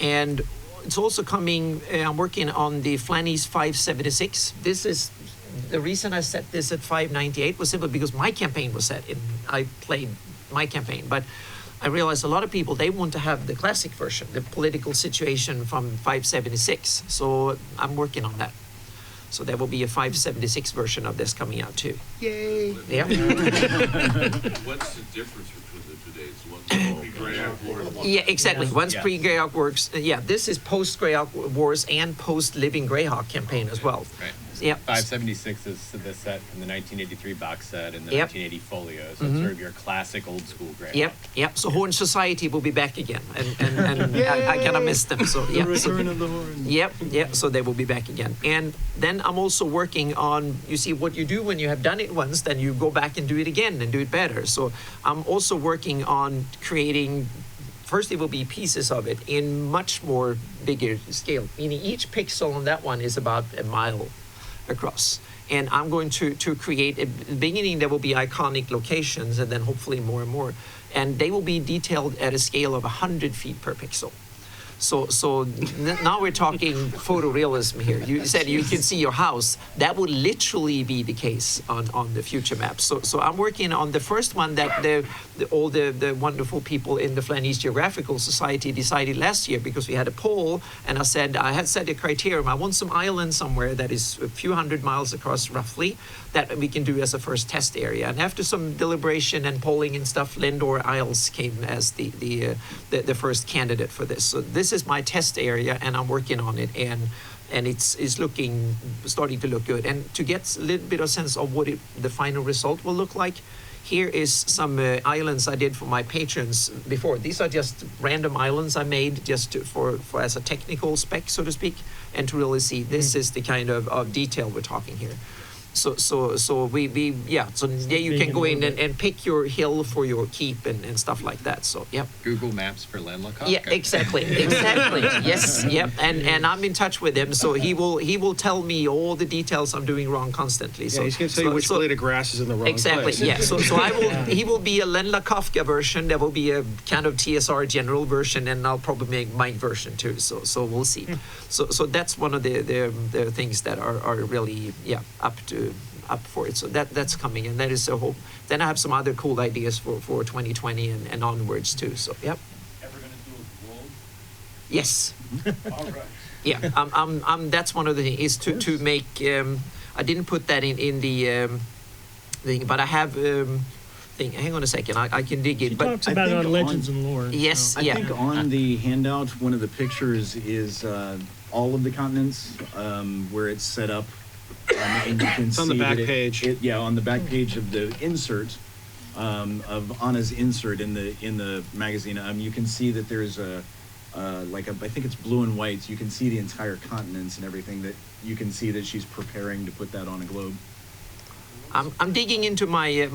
And it's also coming, I'm working on the Flannies 576. This is, the reason I set this at 598 was simply because my campaign was set in, I played my campaign, but I realized a lot of people, they want to have the classic version, the political situation from 576. So I'm working on that. So there will be a 576 version of this coming out too. Yay! Yeah. What's the difference between the 2 days? One's pre-Greyhawk Wars. Yeah, exactly. One's Yeah. pre-Greyhawk works. Yeah, this is post-Greyhawk Wars and post-Living Greyhawk campaign as well. Right. Yeah. 576 is the set from the 1983 box set and the Yep. 1980 folio. So it's sort of your classic old school Greyhawk. Yep, yep. So Horn Society will be back again, and I kind of missed them. So yeah, so, Return of the Horn. yep, yep. So they will be back again. And then I'm also working on, you see, what you do when you have done it once, then you go back and do it again and do it better. So I'm also working on creating. First, it will be pieces of it in much more bigger scale. Meaning each pixel on that one is about a mile across. And I'm going to create, at the beginning there will be iconic locations, and then hopefully more and more. And they will be detailed at a scale of 100 feet per pixel. So now we're talking photorealism here. You said you can see your house. That would literally be the case on the future maps. So I'm working on the first one that all the wonderful people in the Flannies Geographical Society decided last year, because we had a poll, and I had set a criterion. I want some island somewhere that is a few hundred miles across roughly, that we can do as a first test area. And after some deliberation and polling and stuff, Lindor Isles came as the first candidate for this. So this is my test area, and I'm working on it, and it's starting to look good. And to get a little bit of sense of what the final result will look like, here is some islands I did for my patrons before. These are just random islands I made just for as a technical spec, so to speak, and to really see this is the kind of detail we're talking here. So we so there you can go in and pick your hill for your keep and stuff like that. So yeah. Google Maps for Lenlakov. Yeah, exactly. Yes, yep. And I'm in touch with him, so he will tell me all the details I'm doing wrong constantly. So Yeah, he's going to tell you which blade of grass is in the wrong exactly. place. Yeah. So he will be a Lenlakovka version. There will be a kind of TSR general version, and I'll probably make my version too. So we'll see. So that's one of the things that are really up for it. So that's coming, and that is a hope. Then I have some other cool ideas for 2020 and onwards too. So yep. Ever gonna do a world? Yes. All right. Yeah. That's one of the things, is to make. I didn't put that in the thing, but I have. Hang on a second. I can dig She it. But talks about it on Legends and Lore. yes, so. I yeah. think on the handout, one of the pictures is all of the continents where it's set up. And you can It's on the see back that page. on the back page of the insert, of Anna's insert in the magazine. You can see that there's I think it's blue and white. You can see the entire continents and everything. That you can see that she's preparing to put that on a globe. I'm digging into my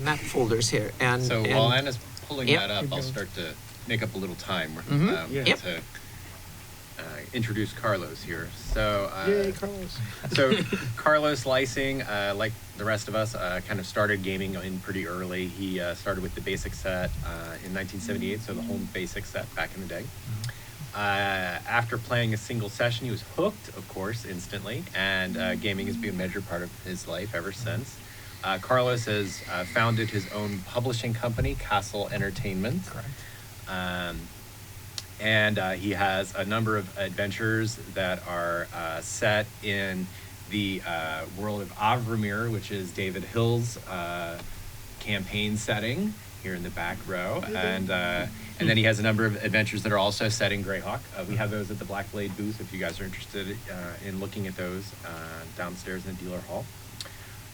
map folders here, and So and, while Anna's pulling Yep. that up, I'll start to make up a little time Yeah. Yep. to introduce Carlos here. So, Yay, Carlos. so Carlos Lising, like the rest of us, kind of started gaming in pretty early. He started with the basic set in 1978, so the home basic set back in the day. After playing a single session, he was hooked, of course, instantly, and gaming has been a major part of his life ever since. Carlos has founded his own publishing company, Castle Entertainment. Correct. And he has a number of adventures that are set in the world of Avramir, which is David Hill's campaign setting here in the back row. And then he has a number of adventures that are also set in Greyhawk. We have those at the Black Blade booth if you guys are interested in looking at those downstairs in the dealer hall.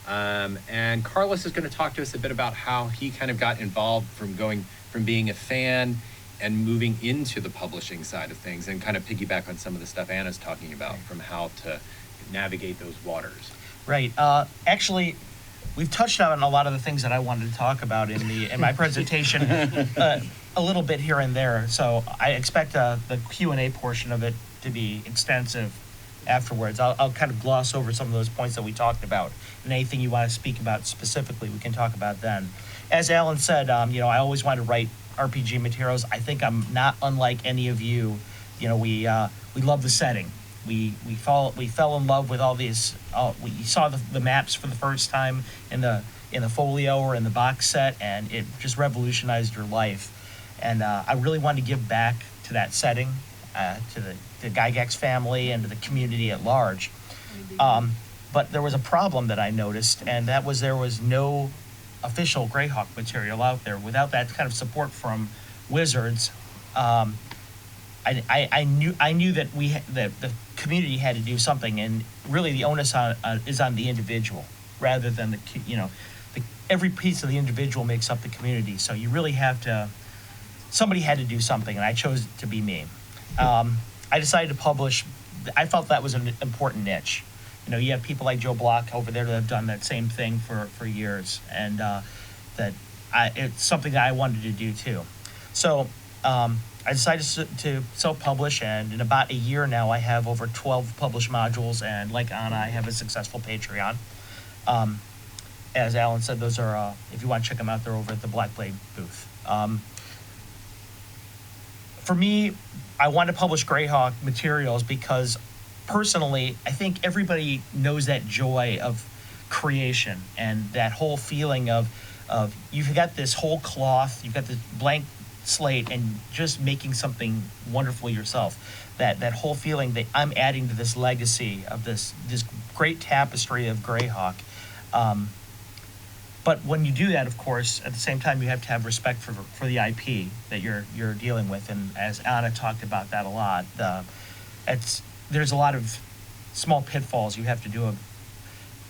And Carlos is going to talk to us a bit about how he kind of got involved from being a fan and moving into the publishing side of things, and kind of piggyback on some of the stuff Anna's talking about from how to navigate those waters. Right. Actually, we've touched on a lot of the things that I wanted to talk about in my presentation, a little bit here and there. So I expect the Q&A portion of it to be extensive afterwards. I'll kind of gloss over some of those points that we talked about, and anything you want to speak about specifically, we can talk about then. As Allan said, I always wanted to write RPG materials. I think I'm not unlike any of you. We love the setting. We fell in love with all these. We saw the maps for the first time in the folio or in the box set, and it just revolutionized your life. And I really wanted to give back to that setting, to the Gygax family and to the community at large. But there was a problem that I noticed, and that was there was no official Greyhawk material out there. Without that kind of support from Wizards, I knew that that the community had to do something, and really the onus is on the individual rather than every piece of the individual makes up the community. So you really have to. Somebody had to do something, and I chose it to be me. I decided to publish. I felt that was an important niche. You have people like Joe Block over there that have done that same thing for years, and it's something that I wanted to do too. So I decided to self-publish, and in about a year now, I have over 12 published modules, and like Anna, I have a successful Patreon. As Allan said, those are, if you want to check them out, they're over at the Black Blade booth. For me, I want to publish Greyhawk materials because personally, I think everybody knows that joy of creation and that whole feeling of you've got this whole cloth, you've got this blank slate, and just making something wonderful yourself. That whole feeling that I'm adding to this legacy of this great tapestry of Greyhawk. But when you do that, of course, at the same time, you have to have respect for the IP that you're dealing with. And as Anna talked about that a lot, there's a lot of small pitfalls you have to do.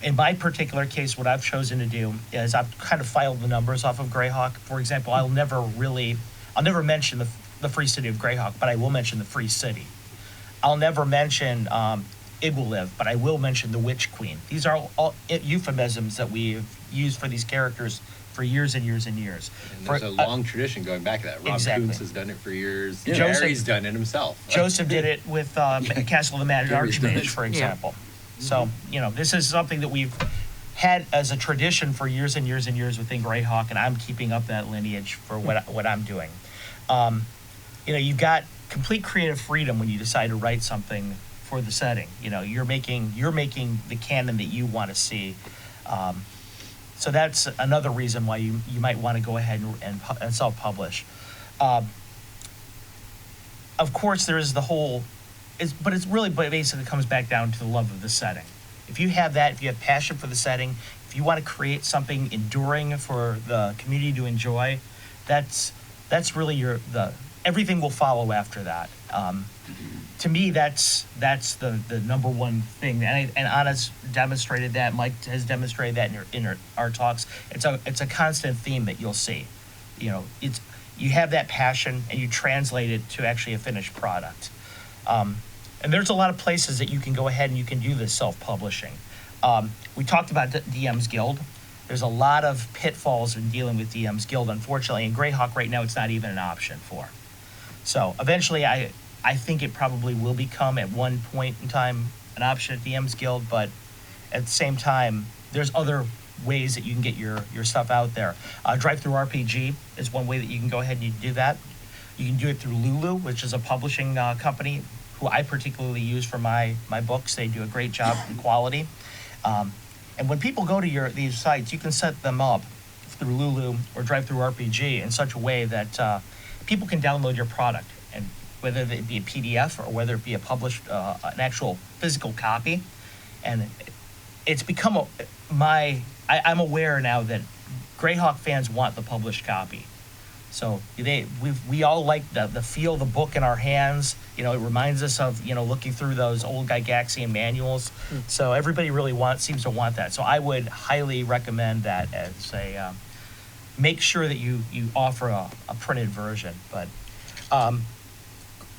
In my particular case, what I've chosen to do is I've kind of filed the numbers off of Greyhawk. For example, I'll never mention the Free City of Greyhawk, but I will mention the Free City. I'll never mention Igloliv, but I will mention the Witch Queen. These are all euphemisms that we've used for these characters for years and years and years. And there's a long tradition going back to that. Rob Kuntz has done it for years. Gary's done it himself. Joseph did it with Castle of the Mad Archmage, for example. So, this is something that we've had as a tradition for years and years and years within Greyhawk, and I'm keeping up that lineage for what I'm doing. You've got complete creative freedom when you decide to write something for the setting. You're making the canon that you want to see. So that's another reason why you might want to go ahead and self-publish. Of course, there is the whole, but it's really basically comes back down to the love of the setting. If you have that, if you have passion for the setting, if you want to create something enduring for the community to enjoy, that's really everything will follow after that. To me, that's the number one thing, and Anna's demonstrated that. Mike has demonstrated that in our talks. It's a constant theme that you'll see. You have that passion and you translate it to actually a finished product. And there's a lot of places that you can go ahead and you can do this self-publishing. We talked about DM's Guild. There's a lot of pitfalls in dealing with DM's Guild, unfortunately. In Greyhawk right now, it's not even an option for. So eventually, I think it probably will become at one point in time an option at DM's Guild, but at the same time, there's other ways that you can get your stuff out there. Drive-Thru RPG is one way that you can go ahead and you do that. You can do it through Lulu, which is a publishing company who I particularly use for my books. They do a great job in quality. And when people go to these sites, you can set them up through Lulu or Drive-Thru RPG in such a way that people can download your product and whether it be a PDF or whether it be a published, an actual physical copy. And it's become I'm aware now that Greyhawk fans want the published copy. So we all like the feel of the book in our hands. You know, it reminds us of, you know, looking through those old Gygaxian manuals. So everybody really seems to want that. So I would highly recommend that as a, make sure that you offer a printed version. But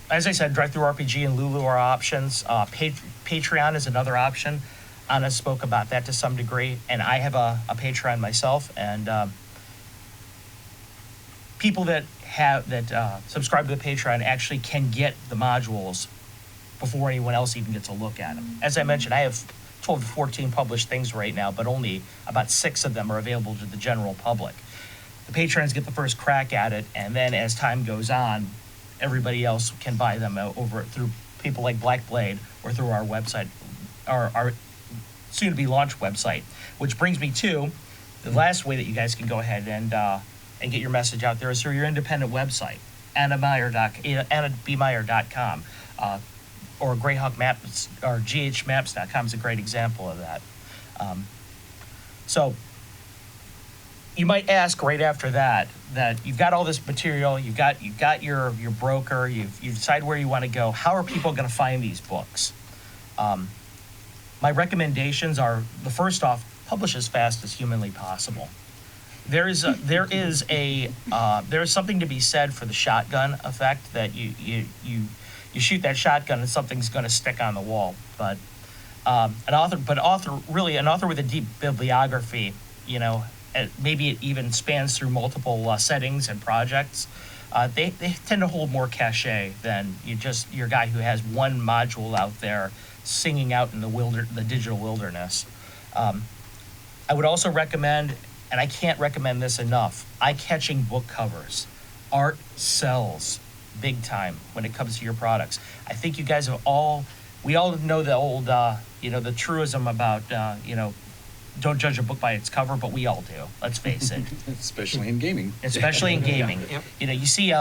as I said, Drive-Thru-RPG and Lulu are options. Patreon is another option. Anna spoke about that to some degree, and I have a Patreon myself, and people that subscribe to the Patreon actually can get the modules before anyone else even gets a look at them. As I mentioned, I have 12 to 14 published things right now, but only about 6 of them are available to the general public. The patrons get the first crack at it, and then as time goes on, everybody else can buy them over through people like Black Blade or through our website, our soon-to-be launched website. Which brings me to the last way that you guys can go ahead and get your message out there is through your independent website, annabmeyer.com, or Greyhawk Maps, or ghmaps.com is a great example of that. So you might ask right after that you've got all this material, you've got your broker, you decide where you want to go. How are people going to find these books? My recommendations are, the first off, publish as fast as humanly possible. There is something to be said for the shotgun effect, that you shoot that shotgun and something's going to stick on the wall. But an author with a deep bibliography, you know, maybe it even spans through multiple settings and projects. They tend to hold more cachet than your guy who has one module out there singing out in the digital wilderness. I would also recommend, and I can't recommend this enough, eye-catching book covers. Art sells big time when it comes to your products. I think you guys we all know the old, the truism about, don't judge a book by its cover, but we all do. Let's face it. Especially in gaming. Especially in gaming. Yep. You know, you see,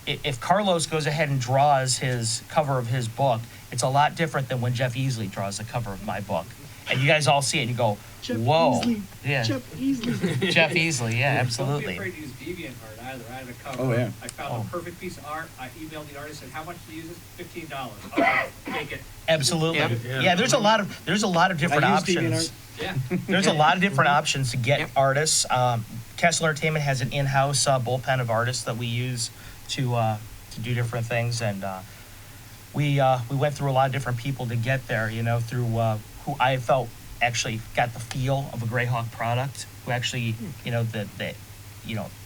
if Carlos goes ahead and draws his cover of his book, it's a lot different than when Jeff Easley draws the cover of my book. And you guys all see it and you go, whoa. Yeah. Jeff Easley, yeah, absolutely. Don't be afraid to use DeviantArt either. I had a cover. Oh, yeah. I found a perfect piece of art. I emailed the artist and said, how much do you use this? $15. Okay, take it. Absolutely. Yeah, there's a lot of different options. Yeah. There's a lot of different options to get artists. Castle Entertainment has an in-house bullpen of artists that we use to do different things, and we went through a lot of different people to get there. You know, through who I felt actually got the feel of a Greyhawk product, who actually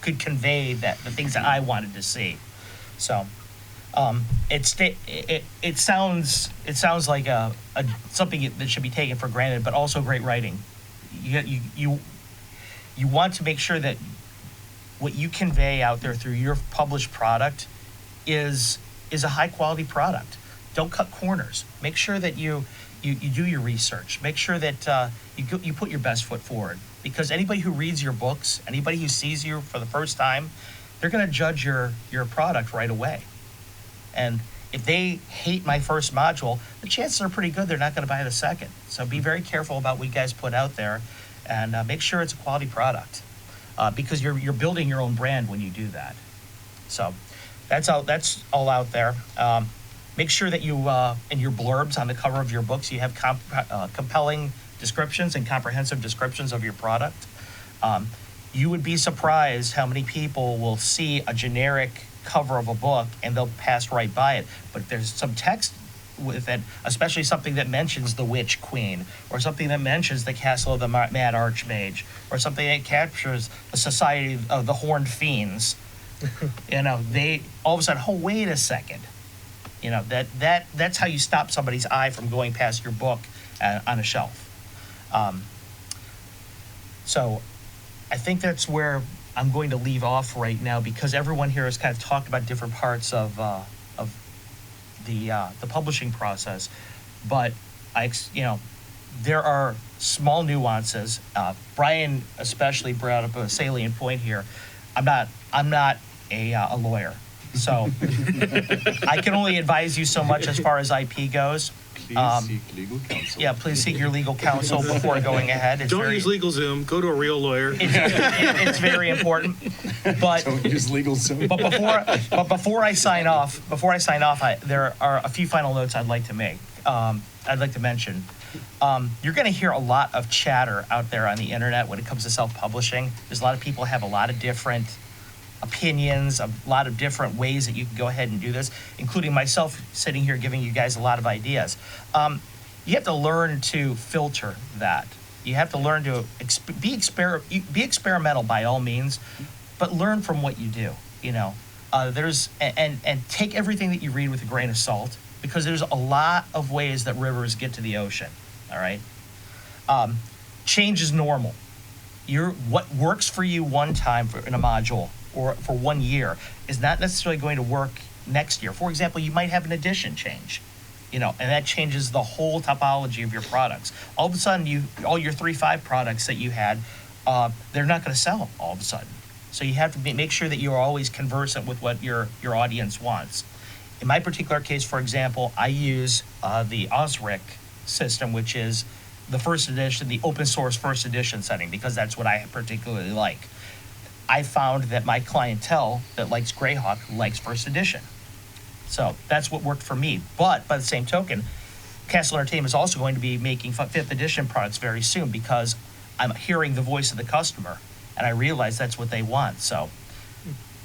could convey the things that I wanted to see. So it sounds like a something that should be taken for granted, but also great writing. You want to make sure that what you convey out there through your published product is a high quality product. Don't cut corners. Make sure that you do your research. Make sure that you put your best foot forward, because anybody who reads your books, anybody who sees you for the first time, they're going to judge your product right away. And if they hate my first module, the chances are pretty good they're not going to buy the second. So be very careful about what you guys put out there, and make sure it's a quality product, because you're building your own brand when you do that. So that's all out there. Make sure that you, in your blurbs on the cover of your books, you have compelling descriptions and comprehensive descriptions of your product. You would be surprised how many people will see a generic cover of a book and they'll pass right by it. But if there's some text with it, especially something that mentions the Witch Queen, or something that mentions the Castle of the Mad Archmage, or something that captures the Society of the Horned Fiends, they all of a sudden, oh, wait a second. That's how you stop somebody's eye from going past your book on a shelf. So I think that's where I'm going to leave off right now, because everyone here has kind of talked about different parts of the publishing process, but there are small nuances. Brian especially brought up a salient point here. I'm not a lawyer, So I can only advise you so much as far as IP goes. Please seek legal counsel. Yeah, please seek your legal counsel before going ahead. It's Don't very, use LegalZoom. Go to a real lawyer. it's very important. But Don't use legal Zoom. But before I sign off, there are a few final notes I'd like to make. I'd like to mention. You're going to hear a lot of chatter out there on the internet when it comes to self-publishing. There's a lot of people have a lot of different opinions, a lot of different ways that you can go ahead and do this, including myself sitting here giving you guys a lot of ideas. You have to learn to filter that. You have to learn to be experimental by all means, but learn from what you do. You know, and take everything that you read with a grain of salt, because there's a lot of ways that rivers get to the ocean. All right, change is normal. What works for you one time in a module or for 1 year is not necessarily going to work next year. For example, you might have an edition change, you know, and that changes the whole topology of your products. All of a sudden, all your 3.5 products that you had, they're not going to sell all of a sudden. So you have to make sure that you're always conversant with what your audience wants. In my particular case, for example, I use the Osric system, which is the first edition, the open source first edition setting, because that's what I particularly like. I found that my clientele that likes Greyhawk likes first edition. So that's what worked for me. But by the same token, Castle Entertainment is also going to be making 5th edition products very soon, because I'm hearing the voice of the customer and I realize that's what they want. So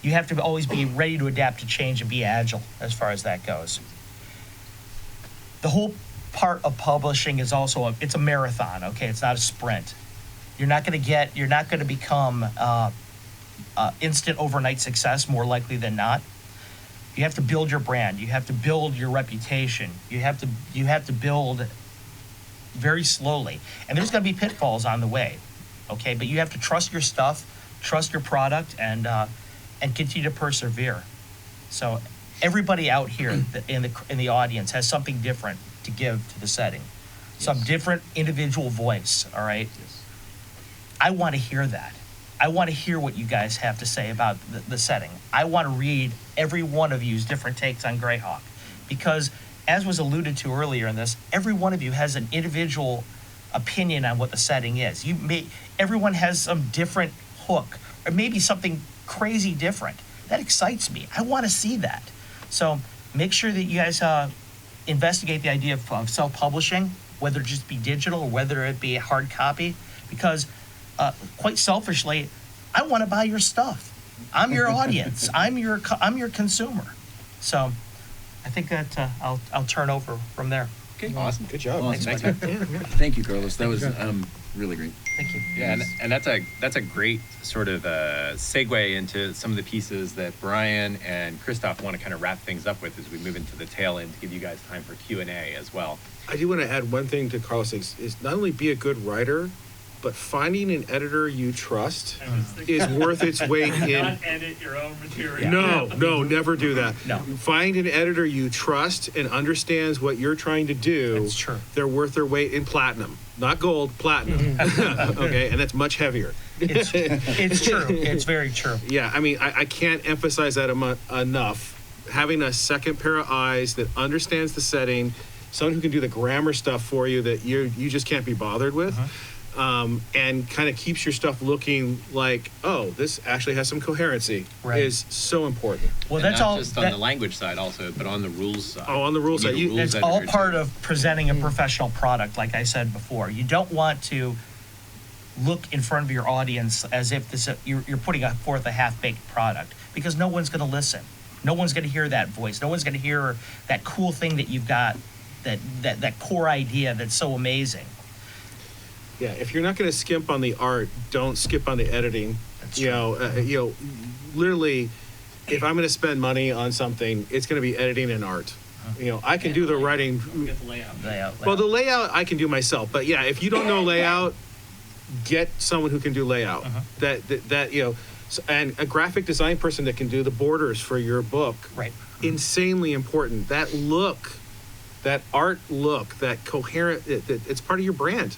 you have to always be ready to adapt to change and be agile as far as that goes. The whole part of publishing is also it's a marathon, okay? It's not a sprint. You're not going to become instant overnight success, more likely than not. You have to build your brand. You have to build your reputation. You have to build very slowly, and there's going to be pitfalls on the way, okay? But you have to trust your stuff, trust your product, and continue to persevere. So everybody out here in the audience has something different to give to the setting, some different individual voice. All right. Yes. I want to hear that. I want to hear what you guys have to say about the setting. I want to read every one of you's different takes on Greyhawk, because as was alluded to earlier in this, every one of you has an individual opinion on what the setting is. Everyone has some different hook, or maybe something crazy different. That excites me. I want to see that. So make sure that you guys investigate the idea of self-publishing, whether it just be digital or whether it be a hard copy, because quite selfishly, I want to buy your stuff. I'm your audience. I'm your consumer. So I think that I'll turn over from there. Okay, awesome. Good job. Awesome. Thanks, Thanks, man. Thank you, Carlos. That was really great. Thank you. Yeah, and that's a great sort of segue into some of the pieces that Bryan and Kristoph want to kind of wrap things up with as we move into the tail end to give you guys time for Q&A as well. I do want to add one thing to Carlos is not only be a good writer, but finding an editor you trust is worth its weight in. Not edit your own material. No, never do that. No. Find an editor you trust and understands what you're trying to do. That's true. They're worth their weight in platinum, not gold, platinum. Okay, and that's much heavier. It's true. It's very true. Yeah, I mean, I can't emphasize that enough. Having a second pair of eyes that understands the setting, someone who can do the grammar stuff for you that you just can't be bothered with. And kind of keeps your stuff looking like, oh, this actually has some coherency, Right. is so important. Well, And that's not all. just on the language side also, but on the rules side. Oh, on the rules side, You need a It's rules all editor part too. of presenting a professional product, like I said before. You don't want to look in front of your audience as if you're putting forth a half-baked product, because no one's going to listen. No one's going to hear that voice. No one's going to hear that cool thing that you've got, that core idea that's so amazing. Yeah, if you're not going to skimp on the art, don't skip on the editing. That's You know, literally, if I'm going to spend money on something, it's going to be editing and art. You know, I can do the writing. Get the layout. Well, the layout I can do myself, but yeah, if you don't know layout, get someone who can do layout. That you know, and a graphic design person that can do the borders for your book. Right. Insanely important. That look, that art look, that coherent. It's part of your brand.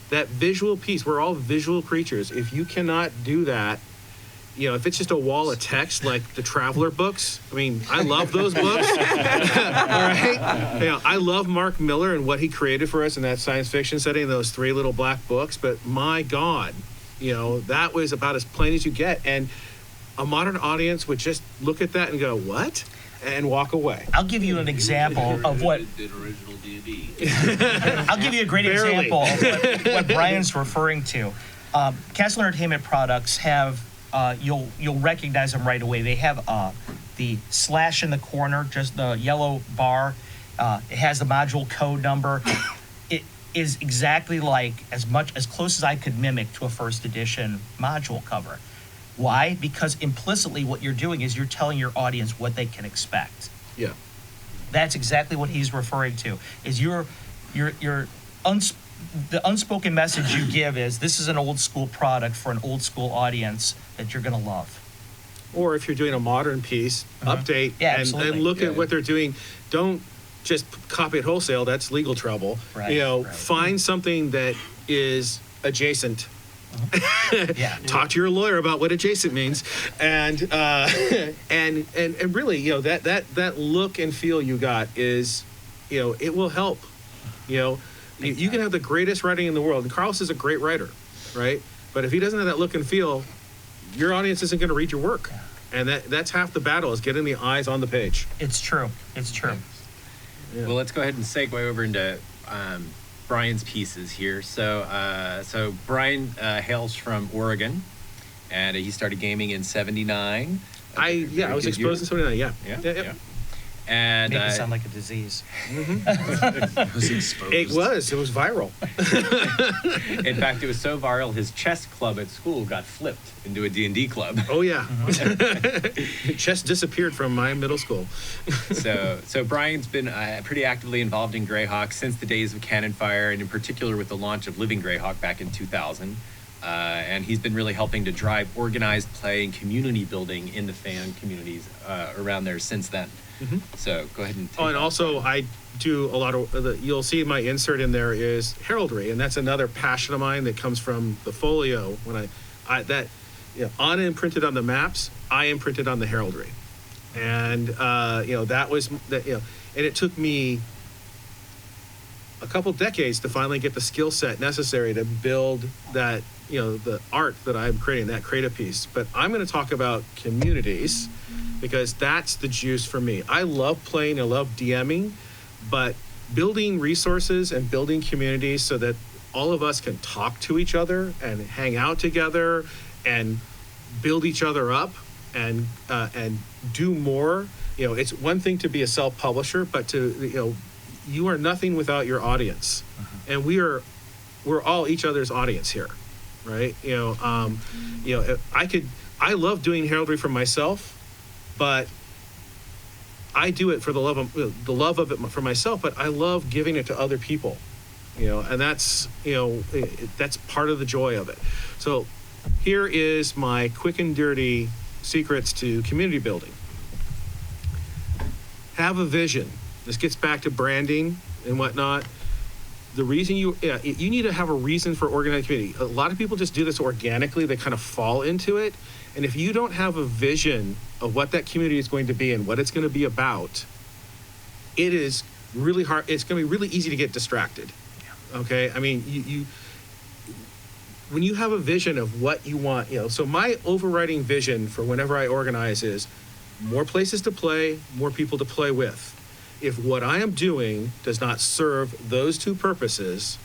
That visual piece. We're all visual creatures. If you cannot do that, if it's just a wall of text like the Traveler books, I mean, I love those books. All right? I love Mark Miller and what he created for us in that science fiction setting, those 3 little black books, but my God, that was about as plain as you get. And a modern audience would just look at that and go, what? And walk away. I'll give you an example of what. Did original D&D. I'll give you a great Barely. example of what Brian's referring to. Castle Entertainment products have, you'll recognize them right away. They have the slash in the corner, just the yellow bar. It has the module code number. It is exactly like as close as I could mimic to a first edition module cover. Why? Because implicitly what you're doing is you're telling your audience what they can expect. Yeah. That's exactly what he's referring to. Is the unspoken message you give is this is an old school product for an old school audience that you're going to love. Or if you're doing a modern piece, update and absolutely. look at what they're doing. Don't just copy it wholesale. That's legal trouble. Right, Find something that is adjacent. Yeah. Talk to your lawyer about what adjacent means, and really, that look and feel you got is, it will help. You can have the greatest writing in the world, and Carlos is a great writer, right? But if he doesn't have that look and feel, your audience isn't going to read your work, and that's half the battle is getting the eyes on the page. It's true. It's true. Yeah. Well, let's go ahead and segue over into Brian's pieces here. So Brian hails from Oregon, and he started gaming in '79. I was exposed in 79. Yeah. And Make it sound like a disease. I was exposed. It was viral. in fact, it was so viral, his chess club at school got flipped into a D&D club. Oh yeah. Chess disappeared from my middle school. So Brian's been pretty actively involved in Greyhawk since the days of Cannon Fire, and in particular with the launch of Living Greyhawk back in 2000. And he's been really helping to drive organized play and community building in the fan communities around there since then. Mm-hmm. So go ahead and take and also I do a lot of you'll see my insert in there is heraldry, and that's another passion of mine that comes from the folio. When on imprinted on the maps, I imprinted on the heraldry, and that was that and it took me a couple decades to finally get the skill set necessary to build that the art that I'm creating, that creative piece. But I'm going to talk about communities, because that's the juice for me. I love playing, I love DMing, but building resources and building communities so that all of us can talk to each other and hang out together and build each other up and do more. It's one thing to be a self-publisher, but you are nothing without your audience, and we're all each other's audience here, right? I love doing heraldry for myself, but I do it for the love of it for myself, but I love giving it to other people, and that's part of the joy of it. So here is my quick and dirty secrets to community building. Have a vision. This gets back to branding and whatnot. The reason you need to have a reason for organized community. A lot of people just do this organically. They kind of fall into it. And if you don't have a vision of what that community is going to be and what it's going to be about, it is really hard. It's going to be really easy to get distracted. Okay? I mean, you when you have a vision of what you want, so my overriding vision for whenever I organize is more places to play, more people to play with. If what I am doing does not serve those two purposes,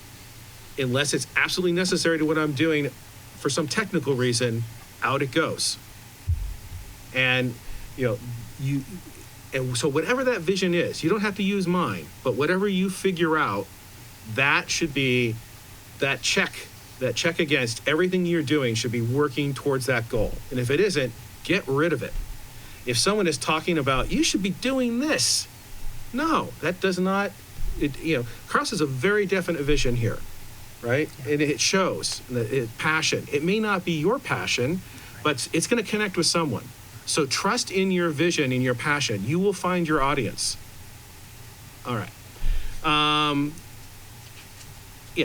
unless it's absolutely necessary to what I'm doing for some technical reason, out it goes. And so whatever that vision is, you don't have to use mine, but whatever you figure out, that should be that check against everything you're doing should be working towards that goal. And if it isn't, get rid of it. If someone is talking about, you should be doing this. No, that does not, Carlos has a very definite vision here, right? And it shows passion. It may not be your passion, but it's going to connect with someone. So trust in your vision, in your passion. You will find your audience. All right.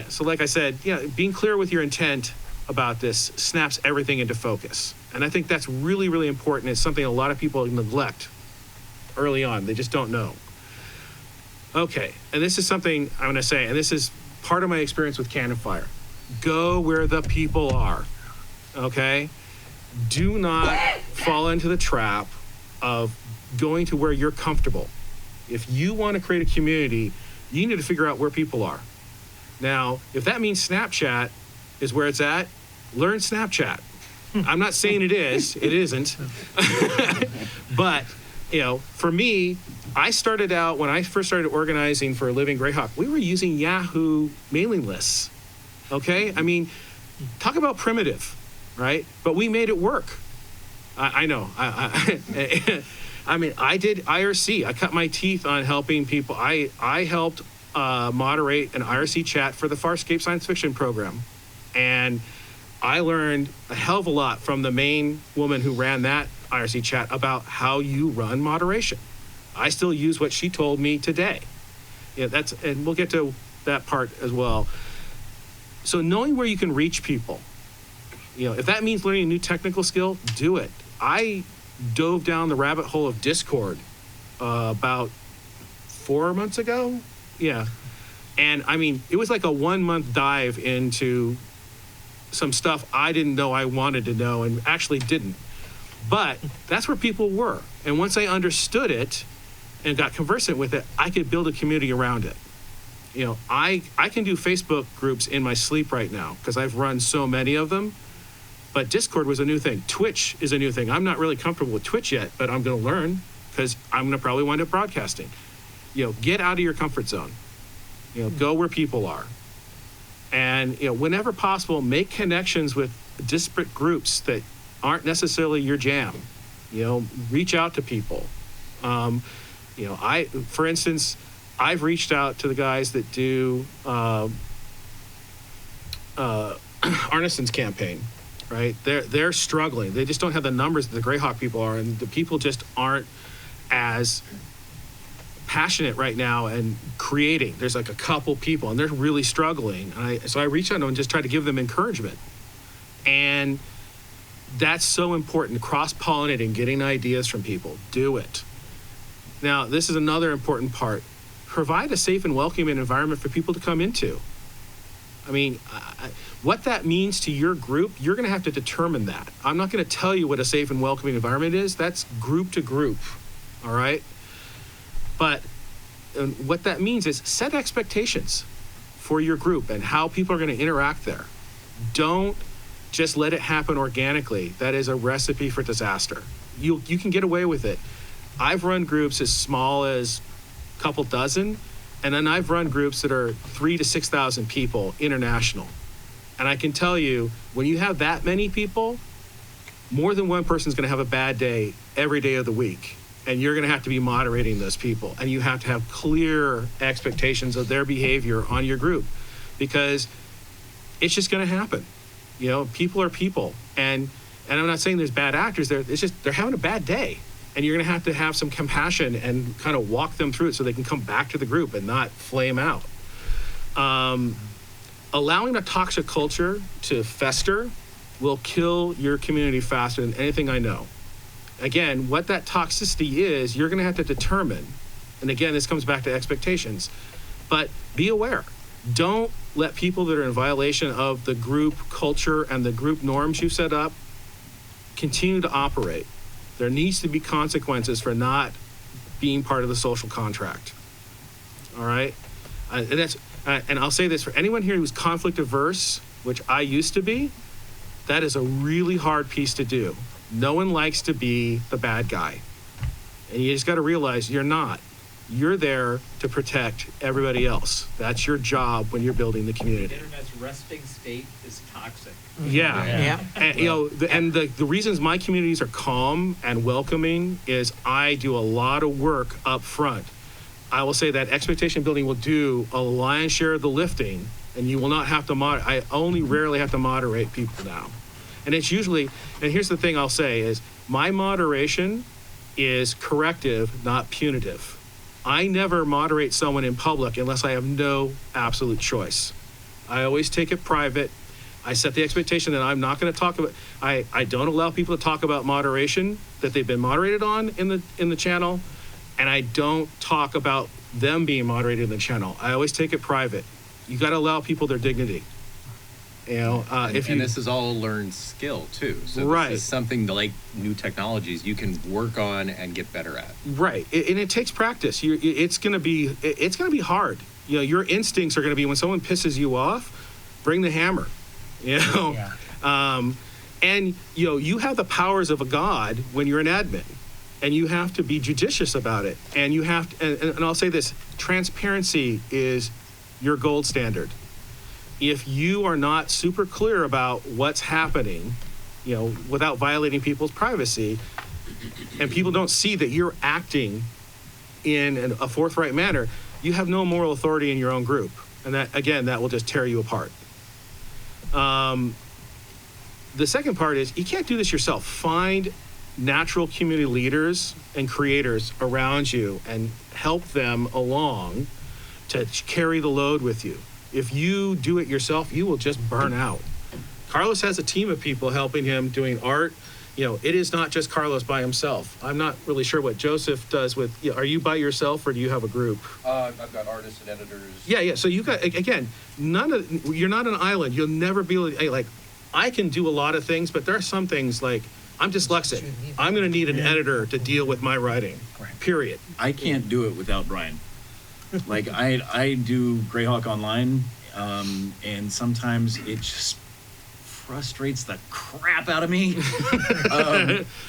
So like I said, being clear with your intent about this snaps everything into focus. And I think that's really, really important. It's something a lot of people neglect early on. They just don't know. Okay, and this is something I'm gonna say, and this is part of my experience with Cannon Fire. Go where the people are, okay? Do not fall into the trap of going to where you're comfortable. If you wanna create a community, you need to figure out where people are. Now, if that means Snapchat is where it's at, learn Snapchat. I'm not saying it is, it isn't. But, you know, for me, I started out, when I first started organizing for Living Greyhawk, we were using Yahoo mailing lists, okay? I mean, talk about primitive, right? But we made it work. I know. I mean, I did IRC. I cut my teeth on helping people. I helped moderate an IRC chat for the Farscape science fiction program. And I learned a hell of a lot from the main woman who ran that IRC chat about how you run moderation. I still use what she told me today. Yeah, and we'll get to that part as well. So knowing where you can reach people, you know, if that means learning a new technical skill, do it. I dove down the rabbit hole of Discord about 4 months ago. Yeah. And I mean, it was like a 1 month dive into some stuff I didn't know I wanted to know and actually didn't. But that's where people were. And once I understood it and got conversant with it, I could build a community around it. You know, I can do Facebook groups in my sleep right now because I've run so many of them. But Discord was a new thing. Twitch is a new thing. I'm not really comfortable with Twitch yet, but I'm going to learn because I'm going to probably wind up broadcasting. You know, get out of your comfort zone. You know, go where people are. And, you know, whenever possible, make connections with disparate groups that aren't necessarily your jam. You know, reach out to people. You know, for instance, I've reached out to the guys that do Arneson's campaign, right? They're struggling. They just don't have the numbers that the Greyhawk people are, and the people just aren't as passionate right now and creating. There's like a couple people, and they're really struggling. So I reached out to them and just tried to give them encouragement. And that's so important, cross-pollinating, getting ideas from people. Do it. Now, this is another important part. Provide a safe and welcoming environment for people to come into. I mean, what that means to your group, you're going to have to determine that. I'm not going to tell you what a safe and welcoming environment is. That's group to group, all right? But what that means is set expectations for your group and how people are going to interact there. Don't just let it happen organically. That is a recipe for disaster. You can get away with it. I've run groups as small as a couple dozen, and then I've run groups that are 3,000 to 6,000 people international. And I can tell you, when you have that many people, more than one person is going to have a bad day every day of the week. And you're going to have to be moderating those people. And you have to have clear expectations of their behavior on your group, because it's just going to happen. You know, people are people. And I'm not saying there's bad actors there. It's just they're having a bad day. And you're going to have some compassion and kind of walk them through it so they can come back to the group and not flame out. Allowing a toxic culture to fester will kill your community faster than anything I know. Again, what that toxicity is, you're going to have to determine. And again, this comes back to expectations. But be aware. Don't let people that are in violation of the group culture and the group norms you've set up continue to operate. There needs to be consequences for not being part of the social contract. All right? And I'll say this, for anyone here who's conflict averse, which I used to be, that is a really hard piece to do. No one likes to be the bad guy. And you just got to realize you're not. You're there to protect everybody else. That's your job when you're building the community. The internet's resting state is toxic. Yeah. And, you know, the reasons my communities are calm and welcoming is I do a lot of work up front. I will say that expectation building will do a lion's share of the lifting, and you will not have to I only rarely have to moderate people now. And it's usually, and here's the thing I'll say is, my moderation is corrective, not punitive. I never moderate someone in public unless I have no absolute choice. I always take it private, I set the expectation that I'm not going to talk about, I don't allow people to talk about moderation that they've been moderated on in the channel, and I don't talk about them being moderated in the channel. I always take it private. You got to allow people their dignity. You know, and this is all a learned skill too. So Right. this is something like new technologies you can work on and get better at. Right, and it takes practice. It's gonna be hard. You know, your instincts are gonna be when someone pisses you off, bring the hammer. You know, and you know you have the powers of a god when you're an admin, and you have to be judicious about it. And you have to, and I'll say this: transparency is your gold standard. If you are not super clear about what's happening, you know, without violating people's privacy, and people don't see that you're acting in a forthright manner, you have no moral authority in your own group. And that, again, that will just tear you apart. The second part is you can't do this yourself. Find natural community leaders and creators around you and help them along to carry the load with you. If you do it yourself, you will just burn out. Carlos has a team of people helping him doing art. You know, it is not just Carlos by himself. I'm not really sure what Joseph does with, are you by yourself or do you have a group? I've got artists and editors. Yeah. So you got, again, you're not an island. You'll never be like, I can do a lot of things, but there are some things like, I'm dyslexic. I'm going to need an editor to deal with my writing, period. I can't do it without Bryan. Like I do Greyhawk online, and sometimes it just frustrates the crap out of me.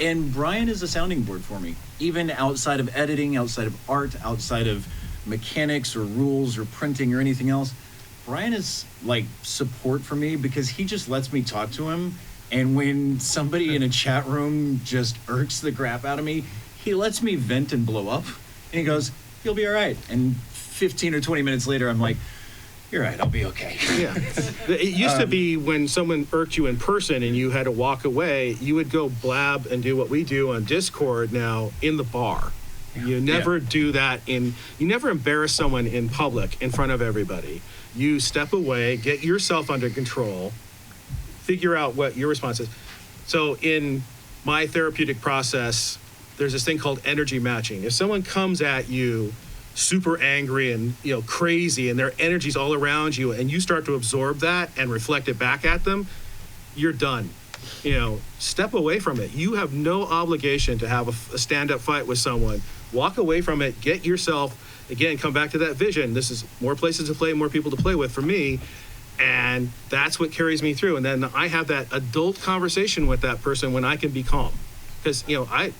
And Bryan is a sounding board for me, even outside of editing, outside of art, outside of mechanics or rules or printing or anything else. Bryan is like support for me because he just lets me talk to him. And when somebody in a chat room just irks the crap out of me, he lets me vent and blow up. And he goes, "You'll be all right." And 15 or 20 minutes later, I'm like, "You're right, I'll be okay." Yeah. It used to be when someone irked you in person and you had to walk away, you would go blab and do what we do on Discord now in the bar. You never do that you never embarrass someone in public in front of everybody. You step away, get yourself under control, figure out what your response is. So in my therapeutic process, there's this thing called energy matching. If someone comes at you super angry and crazy and their energy's all around you and you start to absorb that and reflect it back at them, you're done. Step away from it. You have no obligation to have a stand-up fight with someone. Walk away from it. Get yourself, again, come back to that vision. This is more places to play, more people to play with for me. And that's what carries me through. And then I have that adult conversation with that person when I can be calm. Because, I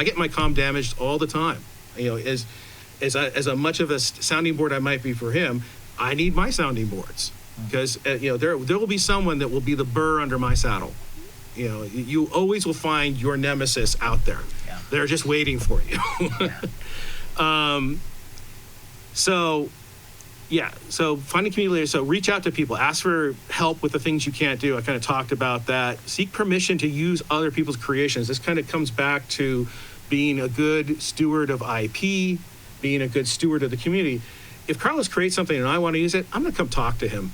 get my calm damaged all the time. As much of a sounding board I might be for him, I need my sounding boards. Because, there will be someone that will be the burr under my saddle. You always will find your nemesis out there. Yeah. They're just waiting for you. So finding community leaders. So reach out to people, ask for help with the things you can't do. I kind of talked about that. Seek permission to use other people's creations. This kind of comes back to being a good steward of IP, being a good steward of the community. If Carlos creates something and I want to use it, I'm going to come talk to him.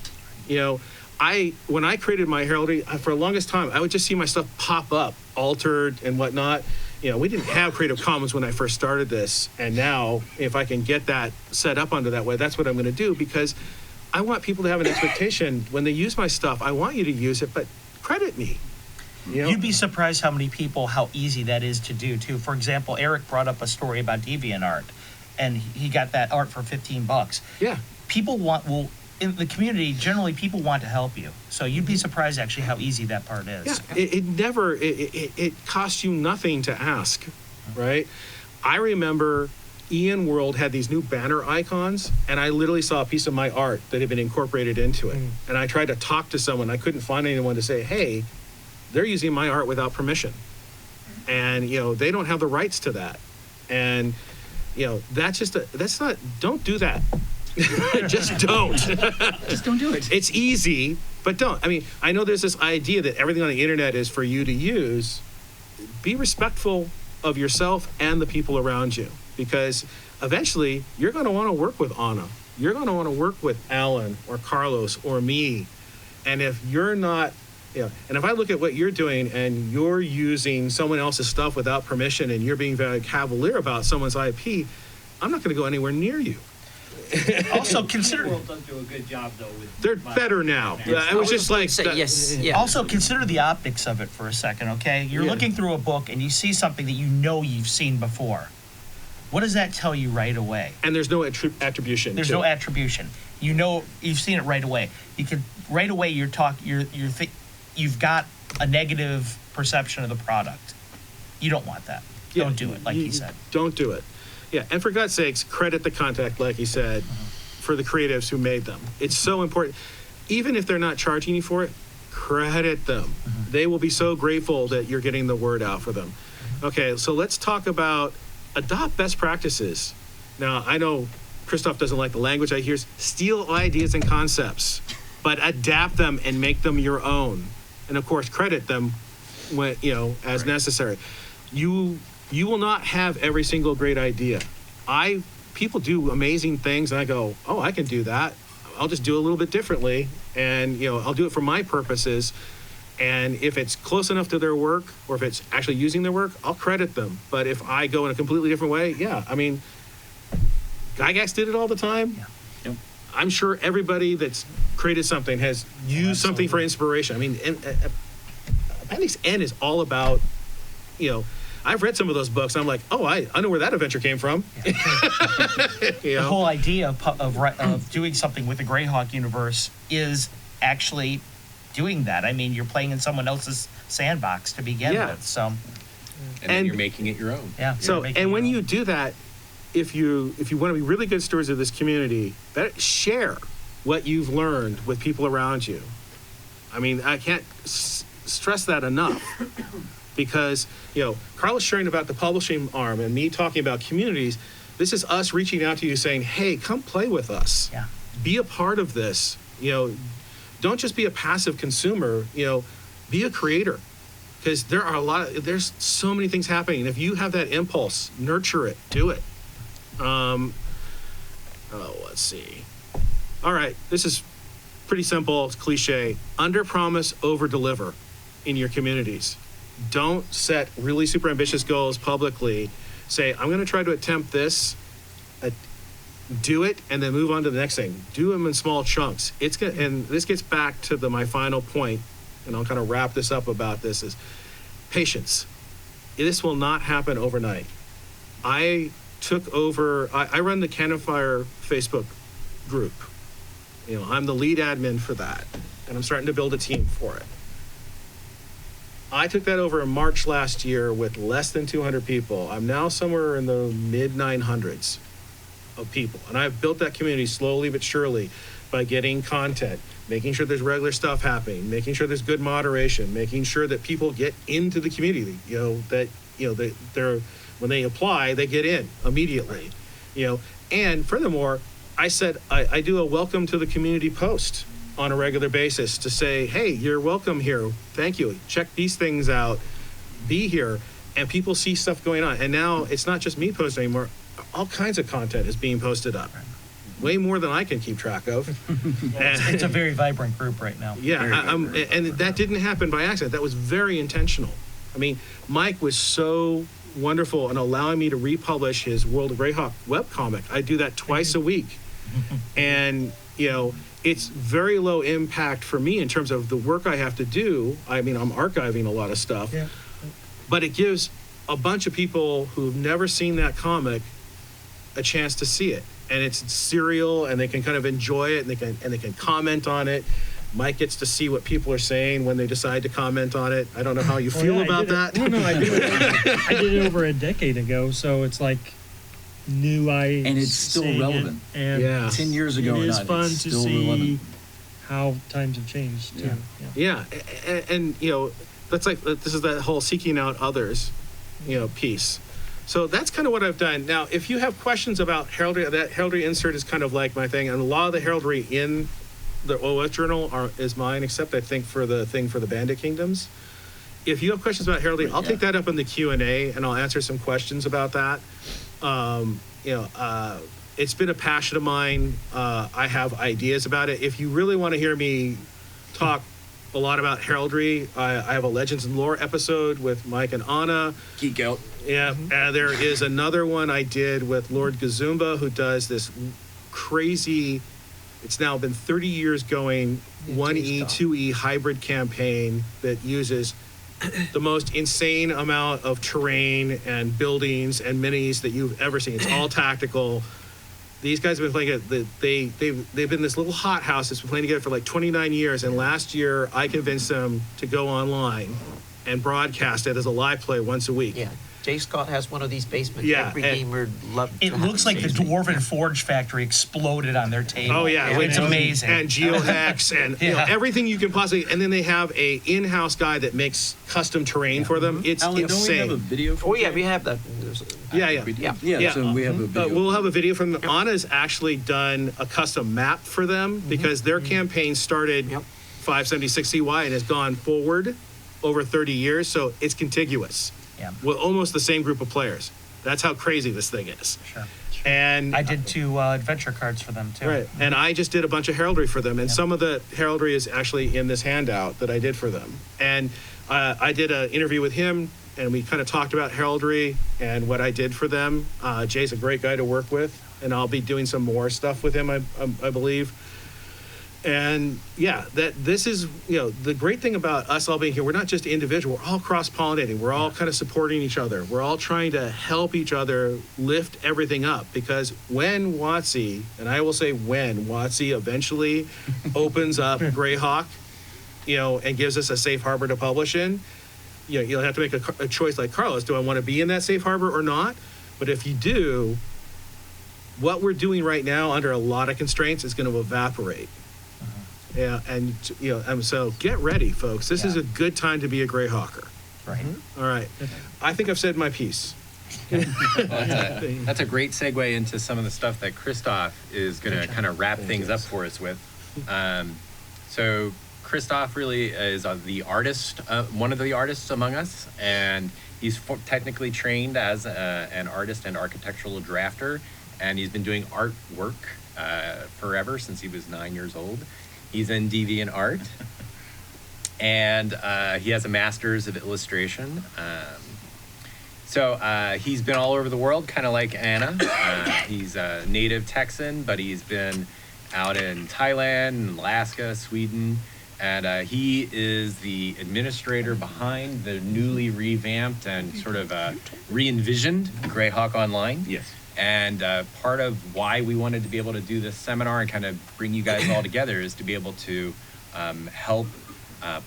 When I created my heraldry, for the longest time, I would just see my stuff pop up, altered and whatnot. We didn't have Creative Commons when I first started this. And now, if I can get that set up under that way, that's what I'm going to do, because I want people to have an expectation. When they use my stuff, I want you to use it, but credit me. You'd be surprised how easy that is to do, too. For example, Eric brought up a story about DeviantArt, and he got that art for $15. Yeah. In the community, generally, people want to help you. So you'd be surprised, actually, how easy that part is. Yeah, it costs you nothing to ask, right? I remember Ian World had these new banner icons, and I literally saw a piece of my art that had been incorporated into it. And I tried to talk to someone. I couldn't find anyone to say, hey, they're using my art without permission. And, they don't have the rights to that. And, don't do that. Just don't. Just don't do it. It's easy, but don't. I know there's this idea that everything on the internet is for you to use. Be respectful of yourself and the people around you, because eventually you're going to want to work with Anna. You're going to want to work with Allan or Carlos or me. And if you're not, and if I look at what you're doing and you're using someone else's stuff without permission and you're being very cavalier about someone's IP, I'm not going to go anywhere near you. Also The consider, world does do a good job though with. They're better now. It was just like, Say yes, yeah. also consider the optics of it for a second, okay? You're Yeah. looking through a book and you see something that you know you've seen before. What does that tell you right away? and there's no attribution. There's to no it. attribution. You know, you've seen it right away. You can right away. You've got a negative perception of the product. You don't want that. Yeah, Don't do it, like you he said. Don't do it. Yeah, and for God's sakes, credit the contact, like he said, for the creatives who made them. It's so important. Even if they're not charging you for it, credit them. They will be so grateful that you're getting the word out for them. Okay, so let's talk about adopt best practices. Now, I know Kristoph doesn't like the language I hear. Steal ideas and concepts, but adapt them and make them your own. And of course, credit them when, as necessary. You will not have every single great idea. People do amazing things and I go, oh, I can do that. I'll just do it a little bit differently. And, I'll do it for my purposes. And if it's close enough to their work or if it's actually using their work, I'll credit them. But if I go in a completely different way, Gygax did it all the time. Yeah. Yep. I'm sure everybody that's created something has used something for inspiration. Appendix N is all about, I've read some of those books. And I'm like, oh, I know where that adventure came from. The whole idea of doing something with the Greyhawk universe is actually doing that. I mean, you're playing in someone else's sandbox to begin Yeah. with. So, And then you're making it your own. yeah. So, you're making and when your you own. do that, if you want to be really good stewards of this community, share what you've learned with people around you. I mean, I can't stress that enough because, Carl was sharing about the publishing arm and me talking about communities. This is us reaching out to you saying, hey, come play with us. Yeah. Be a part of this. Don't just be a passive consumer, be a creator. Because there's so many things happening. If you have that impulse, nurture it, do it. Let's see. All right, this is pretty simple, it's cliche. Under promise, over deliver in your communities. Don't set really super ambitious goals publicly. Say, I'm gonna try to attempt this, do it, and then move on to the next thing. Do them in small chunks. And this gets back to my final point, and I'll kind of wrap this up about this, is patience. This will not happen overnight. I run the Cannon Fire Facebook group. I'm the lead admin for that, and I'm starting to build a team for it. I took that over in March last year with less than 200 people. I'm now somewhere in the mid 900s of people, and I've built that community slowly but surely by getting content, making sure there's regular stuff happening, making sure there's good moderation, making sure that people get into the community, they're when they apply, they get in immediately, and furthermore, I said I do a welcome to the community post on a regular basis to say, hey, you're welcome here. Thank you. Check these things out. Be here. And people see stuff going on. And now it's not just me posting anymore. All kinds of content is being posted up. Way more than I can keep track of. It's a very vibrant group right now. Yeah, and that didn't happen by accident. That was very intentional. I mean, Mike was so wonderful in allowing me to republish his World of Greyhawk webcomic. I do that twice a week. And, it's very low impact for me in terms of the work I have to do. I mean, I'm archiving a lot of stuff. Yeah. But it gives a bunch of people who've never seen that comic a chance to see it. And it's serial, and they can kind of enjoy it, and they can comment on it. Mike gets to see what people are saying when they decide to comment on it. I don't know how you feel about that. No, I did it. I did it over a decade ago, so it's like new eyes. And it's still seeing it, relevant. and Yeah. 10 years ago it or is not, fun it's to still see relevant. how times have changed too. Yeah. Yeah, and that's like, this is that whole seeking out others, piece. So that's kind of what I've done. Now, if you have questions about heraldry, that heraldry insert is kind of like my thing, and a lot of the heraldry in the OS journal is mine, except I think for the thing for the Bandit Kingdoms. If you have questions about heraldry, I'll take that up in the Q&A, and I'll answer some questions about that. It's been a passion of mine. I have ideas about it. If you really want to hear me talk a lot about heraldry. I have a Legends and Lore episode with Mike and Anna. Geek out. Yeah, there is another one I did with Lord Gazumba, who does this crazy, it's now been 30 years going, 1E, 2E hybrid campaign that uses the most insane amount of terrain and buildings and minis that you've ever seen. It's all tactical. These guys have been playing it. They've been this little hothouse that's been playing together for like 29 years. And last year, I convinced them to go online and broadcast it as a live play once a week. Yeah. Jay Scott has one of these basements. Yeah, Every and- gamer loves. It looks like the Dwarven Forge Factory exploded on their table. Oh yeah, It's amazing. And GeoHex and you know, Yeah. everything you can possibly. And then they have a in-house guy that makes custom terrain for them. It's Alan, don't we have a insane. video? From Oh yeah, Jay? we have that. Yeah, yeah. Yeah. So we have a video. We'll have a video from them. Anna's actually done a custom map for them because their campaign started 576 CY and has gone forward over 30 years, so it's contiguous. Yeah. With almost the same group of players. That's how crazy this thing is. Sure. And I did 2 adventure cards for them too. right, and I just did a bunch of heraldry for them, and some of the heraldry is actually in this handout that I did for them. And I did an interview with him, and we kind of talked about heraldry and what I did for them. Jay's a great guy to work with, and I'll be doing some more stuff with him, I believe. And yeah, that this is, you know, the great thing about us all being here, we're not just individual, we're all cross-pollinating. We're all kind of supporting each other. We're all trying to help each other lift everything up, because when WotC, and I will say when WotC eventually opens up Greyhawk, you know, and gives us a safe harbor to publish in, you know, you'll have to make a choice like Carlos. Do I want to be in that safe harbor or not? But if you do, what we're doing right now under a lot of constraints is going to evaporate. Yeah, and you know, and so get ready, folks. This is a good time to be a Greyhawker. Right. All right, I think I've said my piece. That's a great segue into some of the stuff that Kristoph is going to kind of wrap things up for us with. So Kristoph really is the artist, one of the artists among us, and he's technically trained as an artist and architectural drafter, and he's been doing artwork forever, since he was 9 years old. He's in DeviantArt, and he has a master's of illustration. So he's been all over the world, kind of like Anna. He's a native Texan, but he's been out in Thailand, Alaska, Sweden, and he is the administrator behind the newly revamped and sort of re-envisioned Greyhawk Online. Yes. And part of why we wanted to be able to do this seminar and kind of bring you guys all together is to be able to help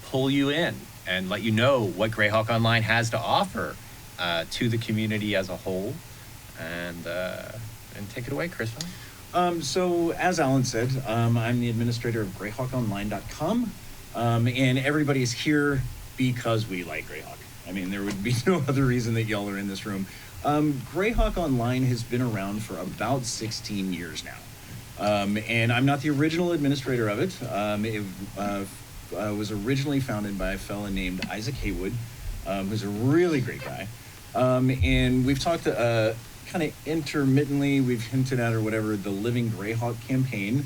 pull you in and let you know what Greyhawk Online has to offer to the community as a whole. And take it away, Kristoph. So, as Alan said, I'm the administrator of GreyhawkOnline.com, and everybody is here because we like Greyhawk. I mean, there would be no other reason that y'all are in this room. Greyhawk Online has been around for about 16 years now, and I'm not the original administrator of it. It was originally founded by a fella named Isaac Haywood, who's a really great guy, and we've talked kind of intermittently, we've hinted at or whatever, the Living Greyhawk campaign.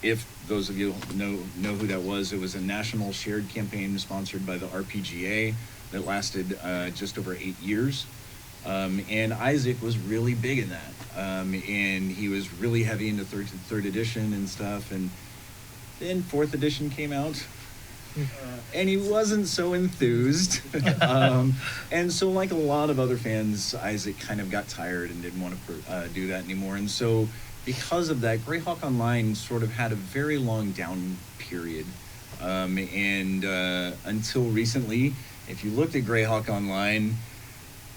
If those of you know who that was, it was a national shared campaign sponsored by the RPGA that lasted just over 8 years. And Isaac was really big in that. And he was really heavy into third edition and stuff. And then 4th edition came out. And he wasn't so enthused. And so like a lot of other fans, Isaac kind of got tired and didn't want to do that anymore. And so because of that, Greyhawk Online sort of had a very long down period. And until recently, if you looked at Greyhawk Online,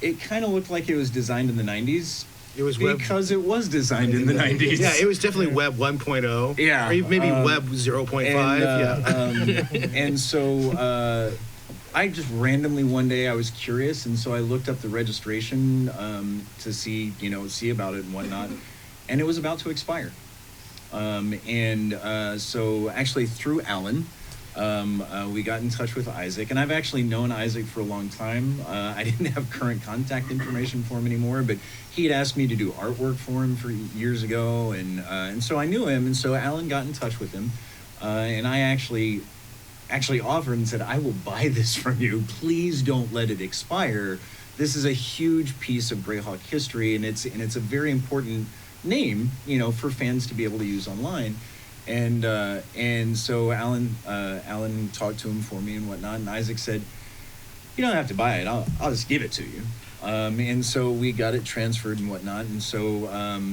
it kind of looked like it was designed in the 90s. It was web, because it was designed in the 90s. yeah, it was definitely Web 1.0. Yeah, or maybe Web 0.5. Yeah. And so I just randomly one day I was curious, and so I looked up the registration to see about it and whatnot, and it was about to expire. So actually through Allan, we got in touch with Isaac, and I've actually known Isaac for a long time. I didn't have current contact information for him anymore, but he had asked me to do artwork for him for years ago, and so I knew him, and so Allan got in touch with him, And I actually offered and said, I will buy this from you. Please don't let it expire. This is a huge piece of Greyhawk history, and it's a very important name, you know, for fans to be able to use online. And so Allan talked to him for me and whatnot, and Isaac said, you don't have to buy it. I'll just give it to you. And so we got it transferred and whatnot. And so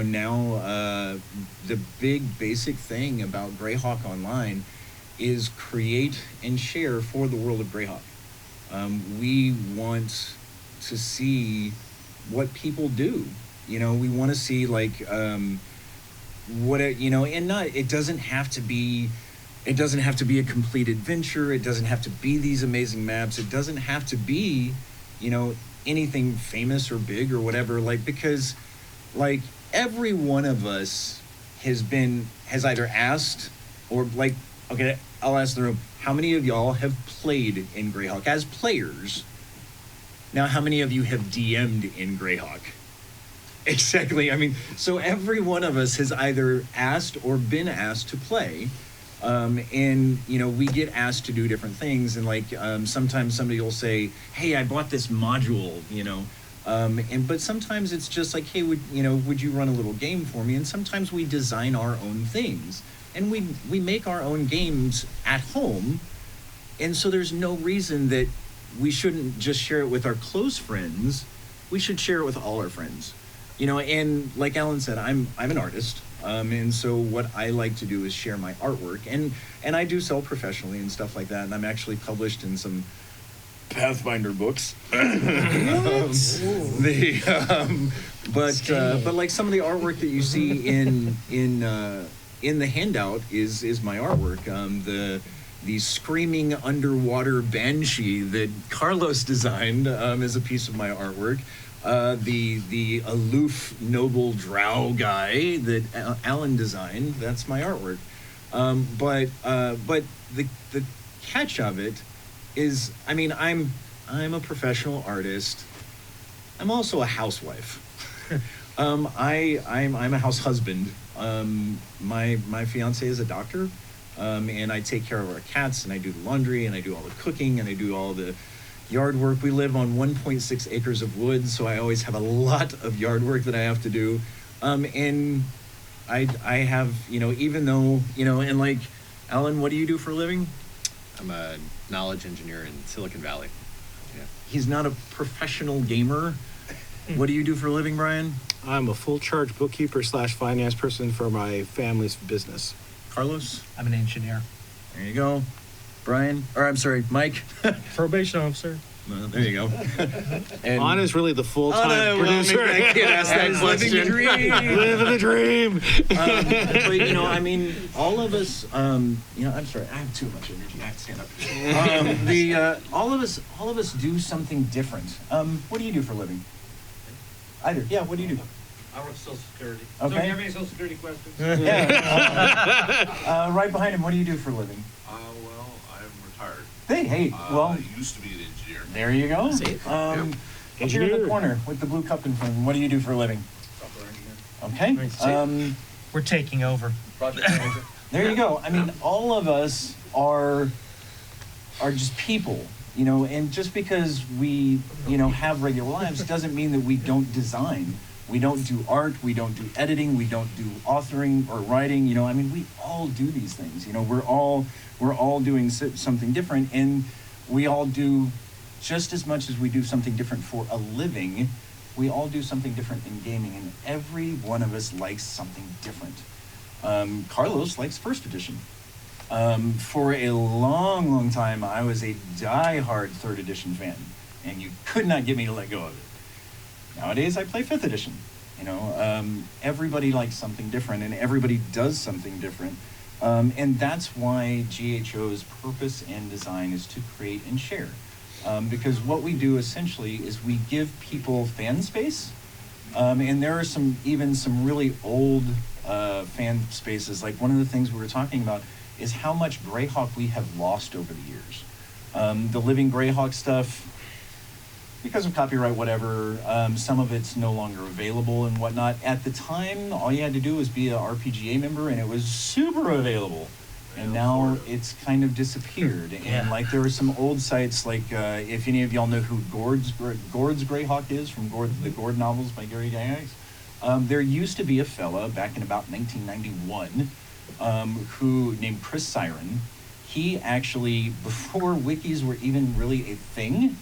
now the big basic thing about Greyhawk Online is create and share for the world of Greyhawk. We want to see what people do. You know, we want to see like it doesn't have to be a complete adventure. It doesn't have to be these amazing maps. It doesn't have to be, you know, anything famous or big or whatever, like, because like every one of us has either asked or like, okay, I'll ask the room, how many of y'all have played in Greyhawk as players? Now, how many of you have DM'd in Greyhawk? Exactly. I mean, so every one of us has either asked or been asked to play. And, you know, we get asked to do different things. And like, sometimes somebody will say, hey, I bought this module, you know, but sometimes it's just like, hey, would you run a little game for me? And sometimes we design our own things, and we make our own games at home. And so there's no reason that we shouldn't just share it with our close friends. We should share it with all our friends. You know, and like Allan said, I'm an artist, and so what I like to do is share my artwork, and I do sell professionally and stuff like that, and I'm actually published in some Pathfinder books. But like some of the artwork that you see in the handout is my artwork. The screaming underwater banshee that Carlos designed is a piece of my artwork. The aloof noble drow guy that Allan designed, that's my artwork. But the catch of it is, I mean, I'm a professional artist. I'm also a housewife. I'm a house husband. My fiance is a doctor, and I take care of our cats, and I do the laundry, and I do all the cooking, and I do all the yard work. We live on 1.6 acres of woods, so I always have a lot of yard work that I have to do. And I have, you know, even though, you know, and like, Allan, what do you do for a living? I'm a knowledge engineer in Silicon Valley. Yeah. He's not a professional gamer. What do you do for a living, Bryan? I'm a full charge bookkeeper / finance person for my family's business. Carlos? I'm an engineer. There you go. Bryan, or I'm sorry, Mike. Probation officer. Well, there you go. And Anna is really the full-time producer. Well, maybe I can't ask that question. Living the dream. But you know, I mean, all of us. You know, I'm sorry, I have too much energy. I have to stand up. All of us do something different. What do you do for a living? Either. Yeah. What do you do? I work Social Security. Okay. So do you have any Social Security questions? Yeah. Right behind him. What do you do for a living? Well, I'm retired. Hey. Well. I used to be an engineer. There you go. See? Up here in the corner with the blue cup in front of him. What do you do for a living? Software engineer. Okay. We're taking over. Project manager. There you go. I mean, all of us are just people, you know, and just because we, you know, have regular lives doesn't mean that we don't design. We don't do art, we don't do editing, we don't do authoring or writing, you know, I mean, we all do these things, you know, we're all doing something different, and we all do just as much as we do something different for a living, we all do something different in gaming, and every one of us likes something different. Carlos likes first edition. For a long time, I was a die-hard third edition fan, and you could not get me to let go of it. Nowadays, I play 5th edition. You know, everybody likes something different, and everybody does something different. And that's why GHO's purpose and design is to create and share. Because what we do essentially is we give people fan space. And there are some really old fan spaces. Like one of the things we were talking about is how much Greyhawk we have lost over the years. The Living Greyhawk stuff, because of copyright, whatever, some of it's no longer available and whatnot. At the time, all you had to do was be an RPGA member, and it was super available. And now it's kind of disappeared. And like there were some old sites, like if any of y'all know who Gord's Greyhawk is from the Gord novels by Gary Gygax, there used to be a fella back in about 1991 who named Chris Siren. He actually, before wikis were even really a thing,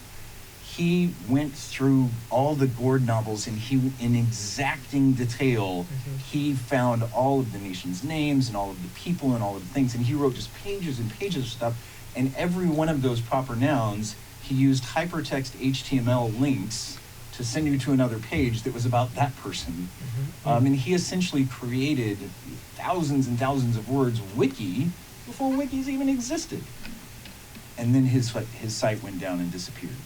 he went through all the Gord novels and in exacting detail, he found all of the nation's names and all of the people and all of the things, and he wrote just pages and pages of stuff, and every one of those proper nouns, he used hypertext HTML links to send you to another page that was about that person. And he essentially created thousands and thousands of words wiki before wikis even existed. And then his site went down and disappeared.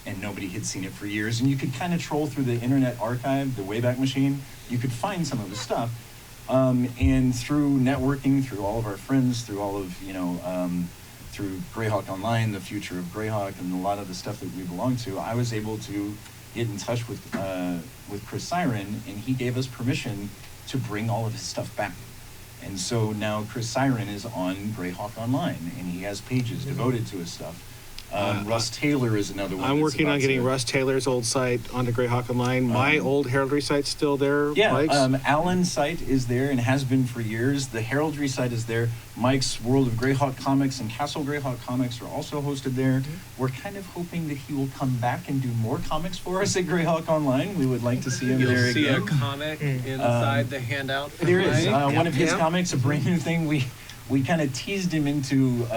And nobody had seen it for years. And you could kind of troll through the Internet Archive, the Wayback Machine. You could find some of his stuff. And through networking, through all of our friends, through all of, through Greyhawk Online, the future of Greyhawk, and a lot of the stuff that we belong to, I was able to get in touch with Chris Siren, and he gave us permission to bring all of his stuff back. And so now Chris Siren is on Greyhawk Online, and he has pages devoted to his stuff. Russ Taylor is another one. I'm working on getting Russ Taylor's old site onto Greyhawk Online. My old heraldry site's still there. Yeah, Mike's. Allan's site is there and has been for years. The heraldry site is there. Mike's World of Greyhawk Comics and Castle Greyhawk Comics are also hosted there. We're kind of hoping that he will come back and do more comics for us at Greyhawk Online. We would like to see him You'll there see again. a comic inside the handout. There is one of his Yep. comics, a brand new thing. We kind of teased him into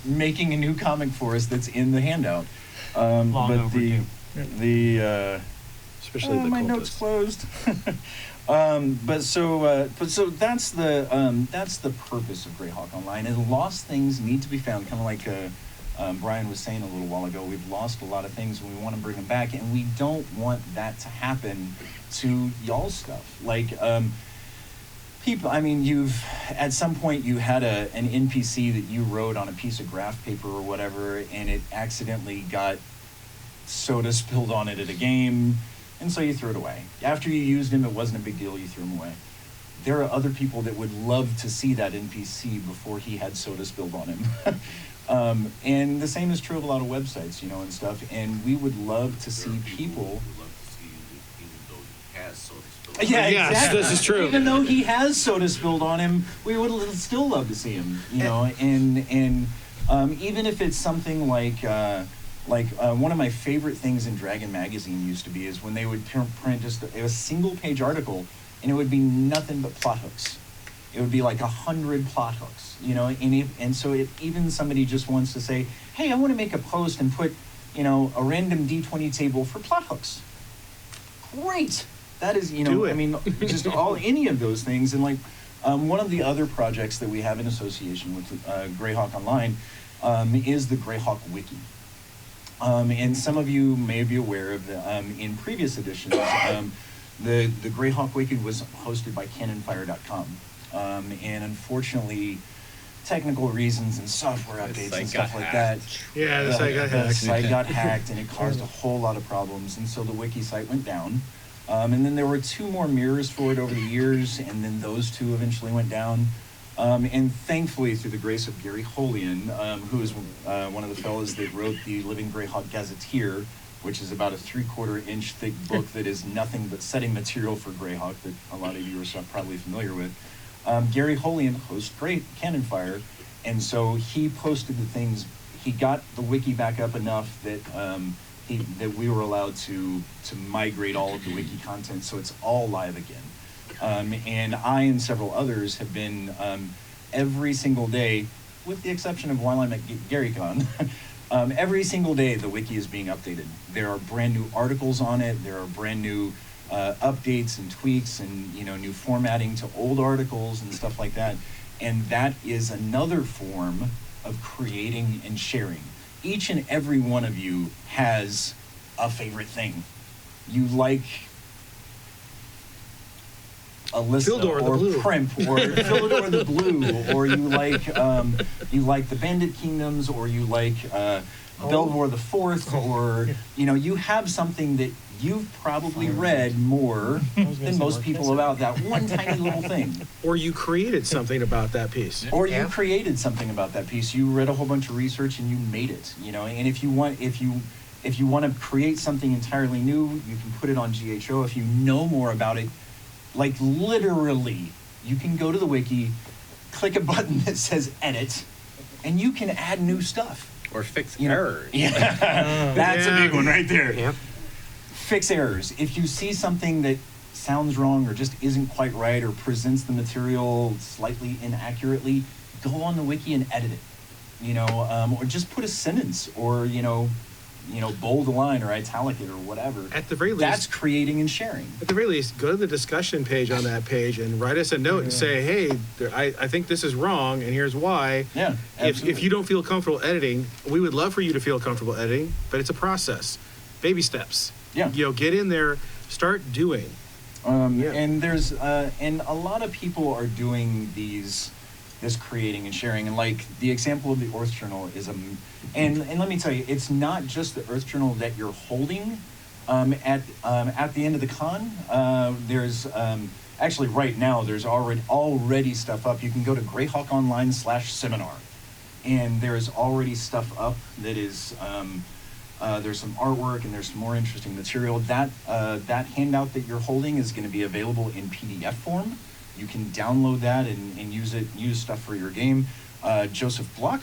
making a new comic for us that's in the handout. But overdue. Especially the my cultists. notes closed. But so that's the purpose of Greyhawk Online. And lost things need to be found, kind of like Bryan was saying a little while ago. We've lost a lot of things, and we want to bring them back, and we don't want that to happen to y'all's stuff. Like people, I mean, at some point you had an NPC that you wrote on a piece of graph paper or whatever, and it accidentally got soda spilled on it at a game, and so you threw it away. After you used him, it wasn't a big deal, you threw him away. There are other people that would love to see that NPC before he had soda spilled on him. And the same is true of a lot of websites, and stuff, and we would love to see people... Would love to see it even though he has soda spilled. Yeah, Yes, exactly. this is true. Even though he has soda spilled on him, we would still love to see him, and even if it's something like one of my favorite things in Dragon Magazine used to be is when they would print just a single page article, and it would be nothing but plot hooks. It would be like 100 plot hooks, and so if even somebody just wants to say, hey, I want to make a post and put, a random D20 table for plot hooks. Great. That is, Do it. I mean, just any of those things. And like one of the other projects that we have in association with Greyhawk Online is the Greyhawk Wiki. And some of you may be aware of in previous editions, the Greyhawk Wiki was hosted by canonfire.com. And unfortunately, technical reasons and software updates and stuff like that. Yeah, the site got The hacked. site got hacked, and it caused a whole lot of problems. And so the wiki site went down. And then there were 2 more mirrors for it over the years, and then those 2 eventually went down. And thankfully, through the grace of Gary Holian, who is one of the fellows that wrote the Living Greyhawk Gazetteer, which is about a 3/4 inch thick book that is nothing but setting material for Greyhawk that a lot of you are probably familiar with. Gary Holian hosts Cannon Fire, and so he posted the things. He got the wiki back up enough that that we were allowed to migrate all of the wiki content, so it's all live again. And I and several others have been every single day, with the exception of while I'm at GaryCon, every single day the wiki is being updated. There are brand new articles on it. There are brand new updates and tweaks and new formatting to old articles and stuff like that. And that is another form of creating and sharing. Each and every one of you has a favorite thing. You like Alyssa Phildor the or Blue. Primp or Phildor the Blue, or you like the Bandit Kingdoms, or you like Belvoir the Fourth, or you have something that you've probably read more than most people about that one tiny little thing. Or you created something about that piece. Or you created something about that piece. You read a whole bunch of research and you made it. And if you want to create something entirely new, you can put it on GHO. If you know more about it, like literally, you can go to the wiki, click a button that says edit, and you can add new stuff. Or fix errors. Yeah, that's a big one right there. Yep. Fix errors. If you see something that sounds wrong or just isn't quite right or presents the material slightly inaccurately, go on the wiki and edit it. Or just put a sentence, or bold a line or italic it or whatever. At the very least, that's creating and sharing. At the very least, go to the discussion page on that page and write us a note and say, hey, I think this is wrong and here's why. Yeah, If you don't feel comfortable editing, we would love for you to feel comfortable editing, but it's a process. Baby steps. Yeah. Get in there, start doing. And there's and a lot of people are doing this creating and sharing, and like the example of the Earth Journal is and let me tell you, it's not just the Earth Journal that you're holding at the end of the con. There's actually right now there's already stuff up. You can go to Greyhawk Online/seminar, and there's already stuff up that is there's some artwork and there's some more interesting material. That handout that you're holding is going to be available in PDF form. You can download that and use stuff for your game. Joseph Block,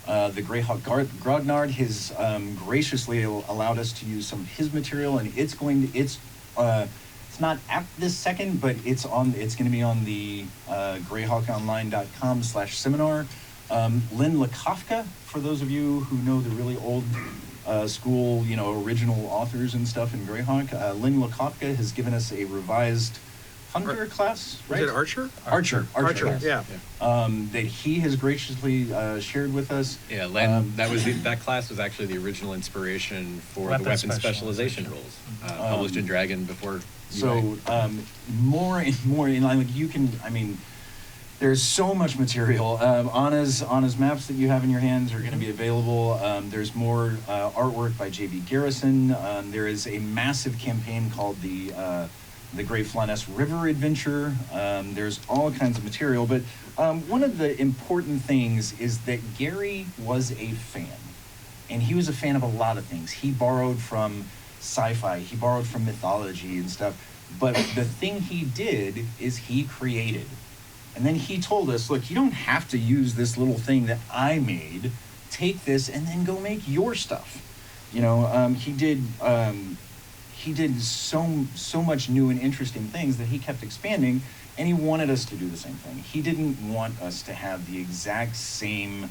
the Greyhawk Grognard, has graciously allowed us to use some of his material, and it's not at this second, but it's going to be on the greyhawkonline.com/seminar. Lynn Lakofka, for those of you who know the really old school, original authors and stuff in Greyhawk, Lynn Lakofka has given us a revised Hunter class, right? Is it Archer? Archer, yeah. That he has graciously shared with us. Yeah, Len, that class was actually the original inspiration for the weapon specialization rules, published in Dragon before. So more and more in line. There's so much material. Anna's maps that you have in your hands are going to be available. There's more artwork by J.B. Garrison. There is a massive campaign called the Great Flanness River Adventure. There's all kinds of material, but one of the important things is that Gary was a fan, and he was a fan of a lot of things. He borrowed from sci-fi, he borrowed from mythology and stuff, but the thing he did is he created. And then he told us, look, you don't have to use this little thing that I made. Take this and then go make your stuff. He did so much new and interesting things that he kept expanding, and he wanted us to do the same thing. He didn't want us to have the exact same,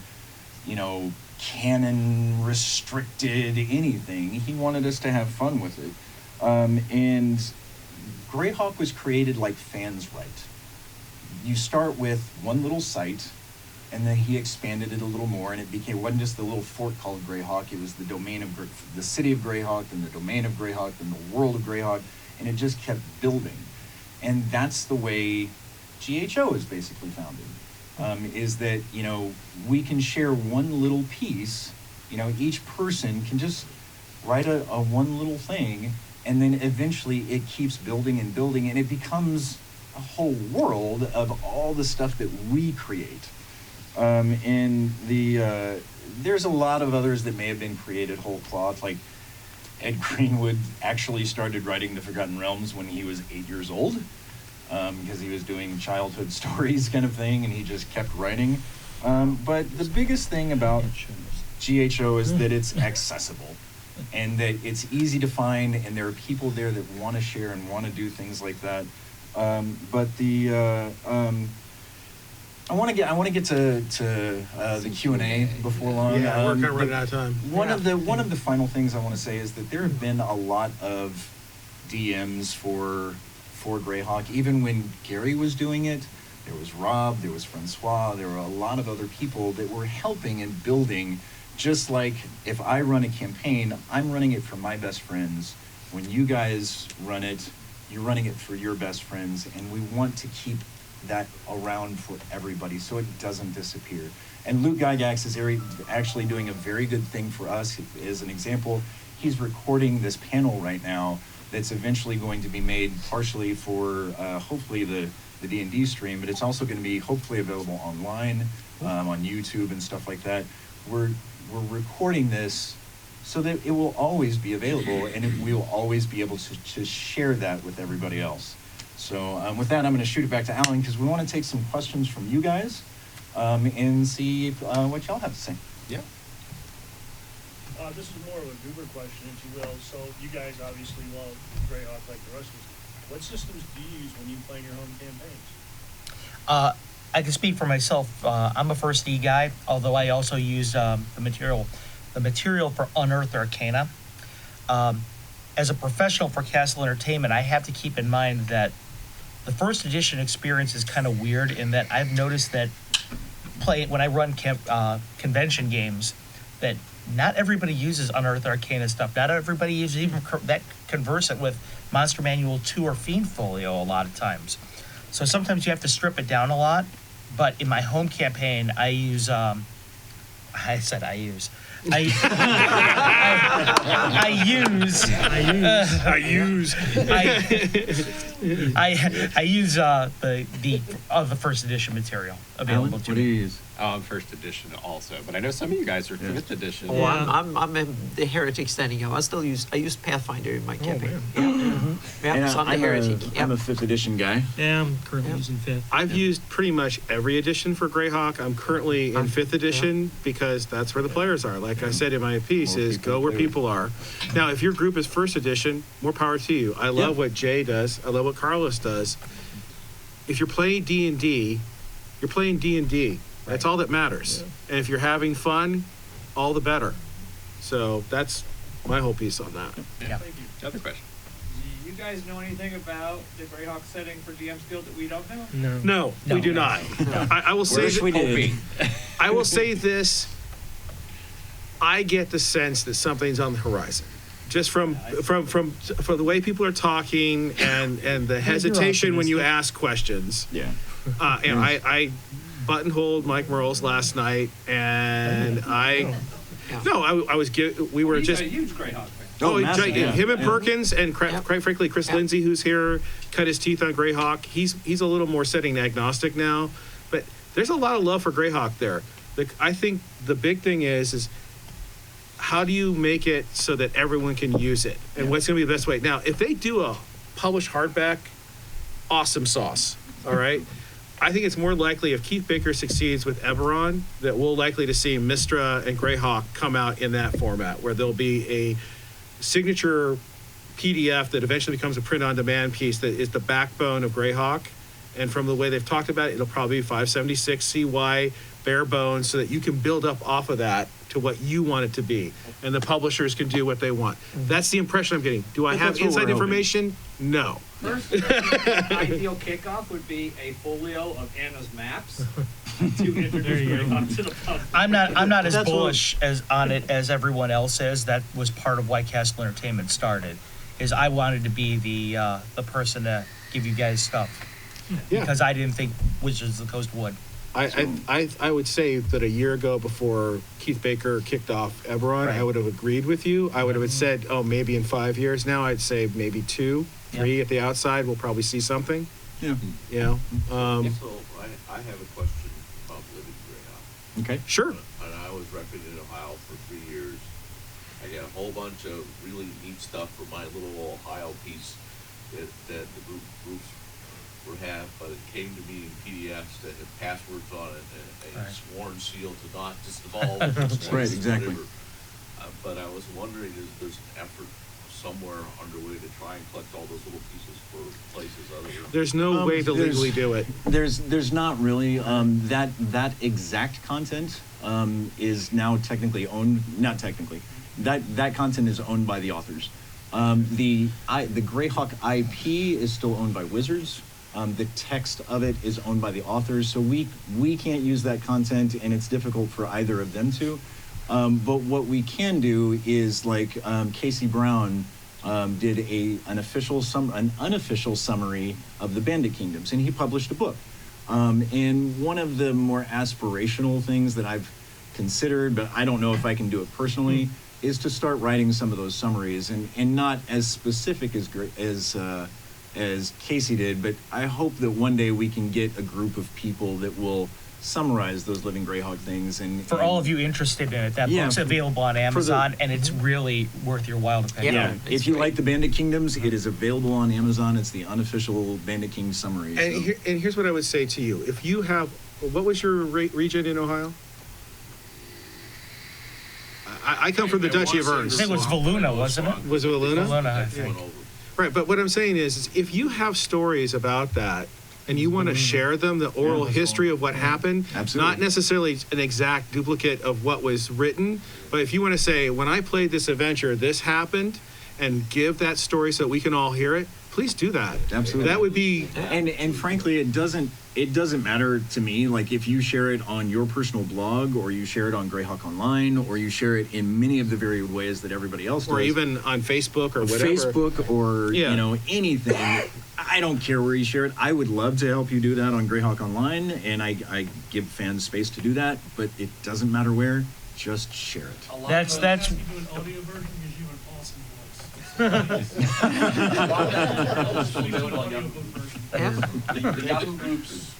canon restricted anything. He wanted us to have fun with it. And Greyhawk was created like fans write. You start with one little site, and then he expanded it a little more, and it wasn't just the little fort called Greyhawk. It was the domain of the city of Greyhawk, and the domain of Greyhawk, and the world of Greyhawk, and it just kept building. And that's the way GHO is basically founded. Is that we can share one little piece. Each person can just write a one little thing, and then eventually it keeps building and building, and it becomes a whole world of all the stuff that we create. And there's a lot of others that may have been created whole cloth, like Ed Greenwood actually started writing the Forgotten Realms when he was 8 years old, because he was doing childhood stories kind of thing, and he just kept writing. But the biggest thing about GHO is that it's accessible, and that it's easy to find, and there are people there that want to share and want to do things like that. But I want to get to the Q&A before long. Yeah, we're kind of running out of time. One of the final things I want to say is that there have been a lot of DMs for Greyhawk. Even when Gary was doing it, there was Rob, there was Francois, there were a lot of other people that were helping and building. Just like if I run a campaign, I'm running it for my best friends. When you guys run it, you're running it for your best friends, and we want to keep that around for everybody so it doesn't disappear. And Luke Gygax is actually doing a very good thing for us. As an example, he's recording this panel right now that's eventually going to be made partially for hopefully the D&D stream, but it's also going to be hopefully available online on YouTube and stuff like that. We're recording this so that it will always be available, and we will always be able to share that with everybody else. So with that, I'm going to shoot it back to Allan, because we want to take some questions from you guys and see what y'all have to say. Yeah. This is more of a goober question, if you will. So you guys obviously love Greyhawk like the rest of us. What systems do you use when you play in your home campaigns? I can speak for myself. I'm a first E guy, although I also use the material for Unearthed Arcana. As a professional for Castle Entertainment, I have to keep in mind that the first edition experience is kind of weird in that I've noticed that when I run convention games, that not everybody uses Unearthed Arcana stuff. Not everybody uses even that conversant with Monster Manual 2 or Fiend Folio a lot of times. So sometimes you have to strip it down a lot. But in my home campaign, I use I use the first edition material available to me. What do you use? Oh, I'm first edition also, but I know some of you guys are fifth edition. Oh, I'm the heretic standing up. I use Pathfinder in my campaign. Yeah, so I'm the heretic. I'm a 5th edition guy. Yeah, I'm currently using 5th. I've used pretty much every edition for Greyhawk. I'm currently in 5th edition because that's where the players are. Like I said in my piece, is go where people are. Now, if your group is 1st edition, more power to you. I love what Jay does. I love what Carlos does. If you're playing D&D, you're playing D&D. That's all that matters. Yeah. And if you're having fun, all the better. So that's my whole piece on that. Yeah. Thank you. Another question. Do you guys know anything about the Greyhawk setting for DM's Guild that we don't know? No, we do not. I will say we did. I will say this. I get the sense that something's on the horizon. Just from the way people are talking and the hesitation when you ask questions. Yeah. And I buttonholed Mike Merles last night, and we were He's just a huge Greyhawk fan. Oh, him and Perkins, and quite frankly, Chris Lindsay, who's here, cut his teeth on Greyhawk. He's a little more setting agnostic now, but there's a lot of love for Greyhawk there. I think the big thing is how do you make it so that everyone can use it, and what's going to be the best way? Now, if they do a published hardback, awesome sauce, all right? I think it's more likely if Keith Baker succeeds with Eberron that we're likely to see Mistra and Greyhawk come out in that format, where there'll be a signature PDF that eventually becomes a print-on-demand piece that is the backbone of Greyhawk. And from the way they've talked about it, it'll probably be 576 CY, bare bones, so that you can build up off of that to what you want it to be. And the publishers can do what they want. That's the impression I'm getting. Do I have inside information? No. First, ideal kickoff would be a folio of Anna's maps to introduce Greyhawk to the public. I'm not as bullish on it as everyone else is. That was part of why Castle Entertainment started. Is I wanted to be the person to give you guys stuff. Yeah. Because I didn't think Wizards of the Coast would. I would say that a year ago, before Keith Baker kicked off Eberron, I would have agreed with you. I would have said, maybe in 5 years. Now I'd say maybe 2, 3 at the outside. We'll probably see something. Yeah. You know. So I have a question about living Greyhawk. Okay. Sure. And I was repping in Ohio for 3 years. I got a whole bunch of really neat stuff for my little Ohio piece that the groups would have, but it came to me in PDFs that had passwords on it and a sworn seal to not dissolve. Right, exactly. But I was wondering, is there's an effort somewhere underway to try and collect all those little pieces for places other than... There's no way to legally do it. There's not really. That exact content is now technically owned. Not technically. That content is owned by the authors. The Greyhawk IP is still owned by Wizards. The text of it is owned by the authors, so we can't use that content, and it's difficult for either of them to. But what we can do is, like Casey Brown did an unofficial summary of the Bandit Kingdoms, and he published a book. And one of the more aspirational things that I've considered, but I don't know if I can do it personally, is to start writing some of those summaries, and not as specific as Casey did, but I hope that one day we can get a group of people that will summarize those Living Greyhawk things. And For all of you interested in it, that book's available on Amazon, and it's really worth your while to pick up. Yeah, if you like the Bandit Kingdoms, it is available on Amazon. It's the unofficial Bandit King summary. And here's what I would say to you. If you have, what was your region in Ohio? I come from the Duchy of Ernst. I think it was Valuna, wasn't it? Was it Valuna? Valuna, I think. Right, but what I'm saying is if you have stories about that and you want to share them, the oral history of what happened, not necessarily an exact duplicate of what was written, but if you want to say, when I played this adventure, this happened, and give that story so that we can all hear it, please do that. Absolutely. That would be... And frankly, it doesn't matter to me, like if you share it on your personal blog, or you share it on Greyhawk Online, or you share it in many of the varied ways that everybody else does. Or even on Facebook or whatever. Facebook or, anything. I don't care where you share it. I would love to help you do that on Greyhawk Online, and I give fans space to do that, but it doesn't matter where, just share it. That's... You do an audio version because you have an awesome voice. The Yahoo groups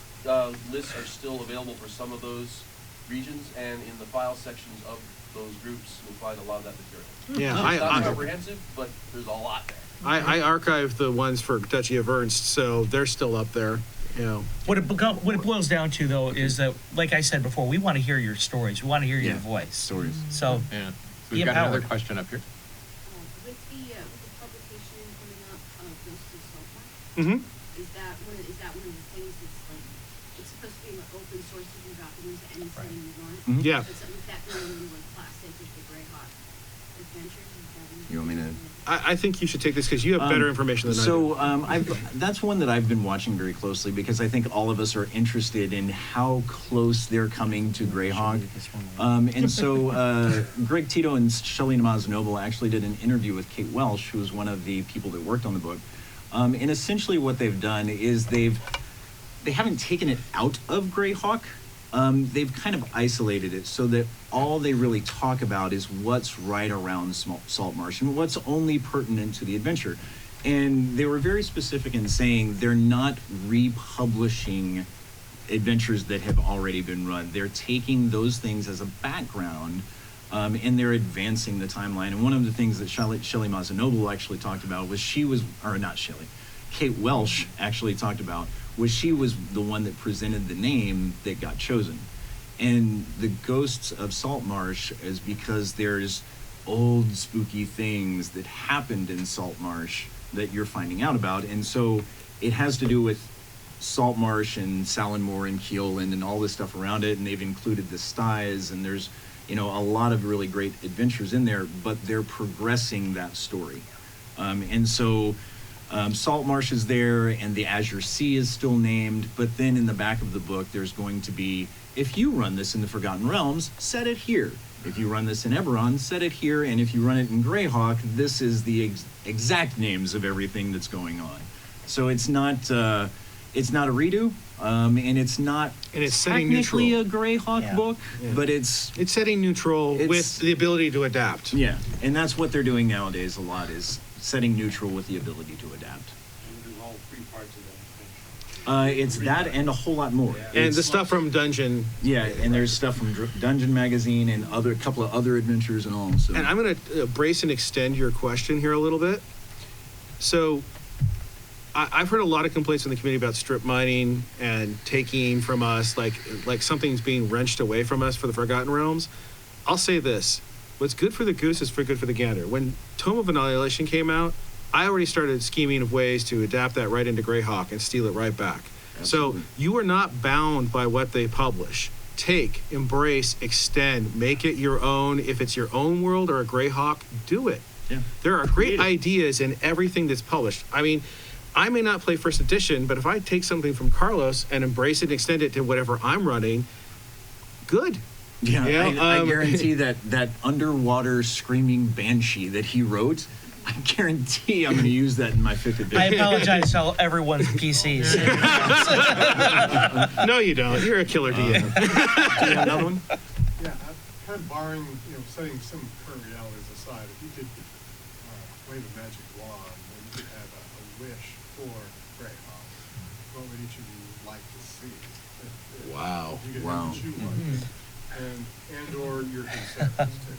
lists are still available for some of those regions, and in the file sections of those groups, you'll find a lot of that material. Yeah, It's not comprehensive, but there's a lot there. I archived the ones for Duchy of Ernst, so they're still up there. What it boils down to, though, is that, like I said before, we want to hear your stories. We want to hear your voice. Stories. So, We've got another question up here. With the publication coming up of Ghosts of Saltmarsh, Mm-hmm. is that one of the things that's like, it's supposed to be like open source, you can drop it into any setting you want? Mhm. Yeah. But so with that being one classic of the Greyhawk adventures, You want me to... I think you should take this because you have better information than I do. So that's one that I've been watching very closely, because I think all of us are interested in how close they're coming to Greyhawk. And so Greg Tito and Shelley Namaz-Noble actually did an interview with Kate Welsh, who was one of the people that worked on the book. And essentially what they've done is they haven't taken it out of Greyhawk. They've kind of isolated it so that all they really talk about is what's right around Saltmarsh and what's only pertinent to the adventure. And they were very specific in saying they're not republishing adventures that have already been run. They're taking those things as a background, and they're advancing the timeline. And one of the things that Shelley Mazanoble actually talked about was Kate Welsh actually talked about was she was the one that presented the name that got chosen. And the Ghosts of Saltmarsh is because there's old spooky things that happened in Saltmarsh that you're finding out about. And so it has to do with Saltmarsh and Salenmore and Keeland and all this stuff around it. And they've included the Styes, and there's, a lot of really great adventures in there, but they're progressing that story. And so Saltmarsh is there, and the Azure Sea is still named, but then in the back of the book, there's going to be, if you run this in the Forgotten Realms, set it here. If you run this in Eberron, set it here, and if you run it in Greyhawk, this is the exact names of everything that's going on. So it's not a redo, and it's not technically a Greyhawk book, but it's setting neutral with the ability to adapt. Yeah, and that's what they're doing nowadays a lot, is setting neutral with the ability to adapt. And do all 3 parts of that. It's that and a whole lot more. And the stuff from Dungeon. Yeah, and there's stuff from Dungeon Magazine and a couple of other adventures and all. So. And I'm going to brace and extend your question here a little bit. So I've heard a lot of complaints in the community about strip mining and taking from us, like something's being wrenched away from us for the Forgotten Realms. I'll say this. What's good for the goose is good for the gander. When Tome of Annihilation came out, I already started scheming of ways to adapt that right into Greyhawk and steal it right back. Absolutely. So you are not bound by what they publish. Take, embrace, extend, make it your own. If it's your own world or a Greyhawk, do it. Yeah. There are great ideas in everything that's published. I mean, I may not play first edition, but if I take something from Carlos and embrace it and extend it to whatever I'm running, good. Yeah, I guarantee that underwater screaming banshee that he wrote I guarantee I'm going to use that in my 5th edition. I apologize to everyone's PCs. No, you don't. You're a killer DM. Do you have another one? Yeah, kind of barring, setting some current realities aside, if you could wave a magic wand and you could have a wish for Greyhawk, what would each of you like to see? Wow. If you could Wow. have to choose one, and/or your concerns too.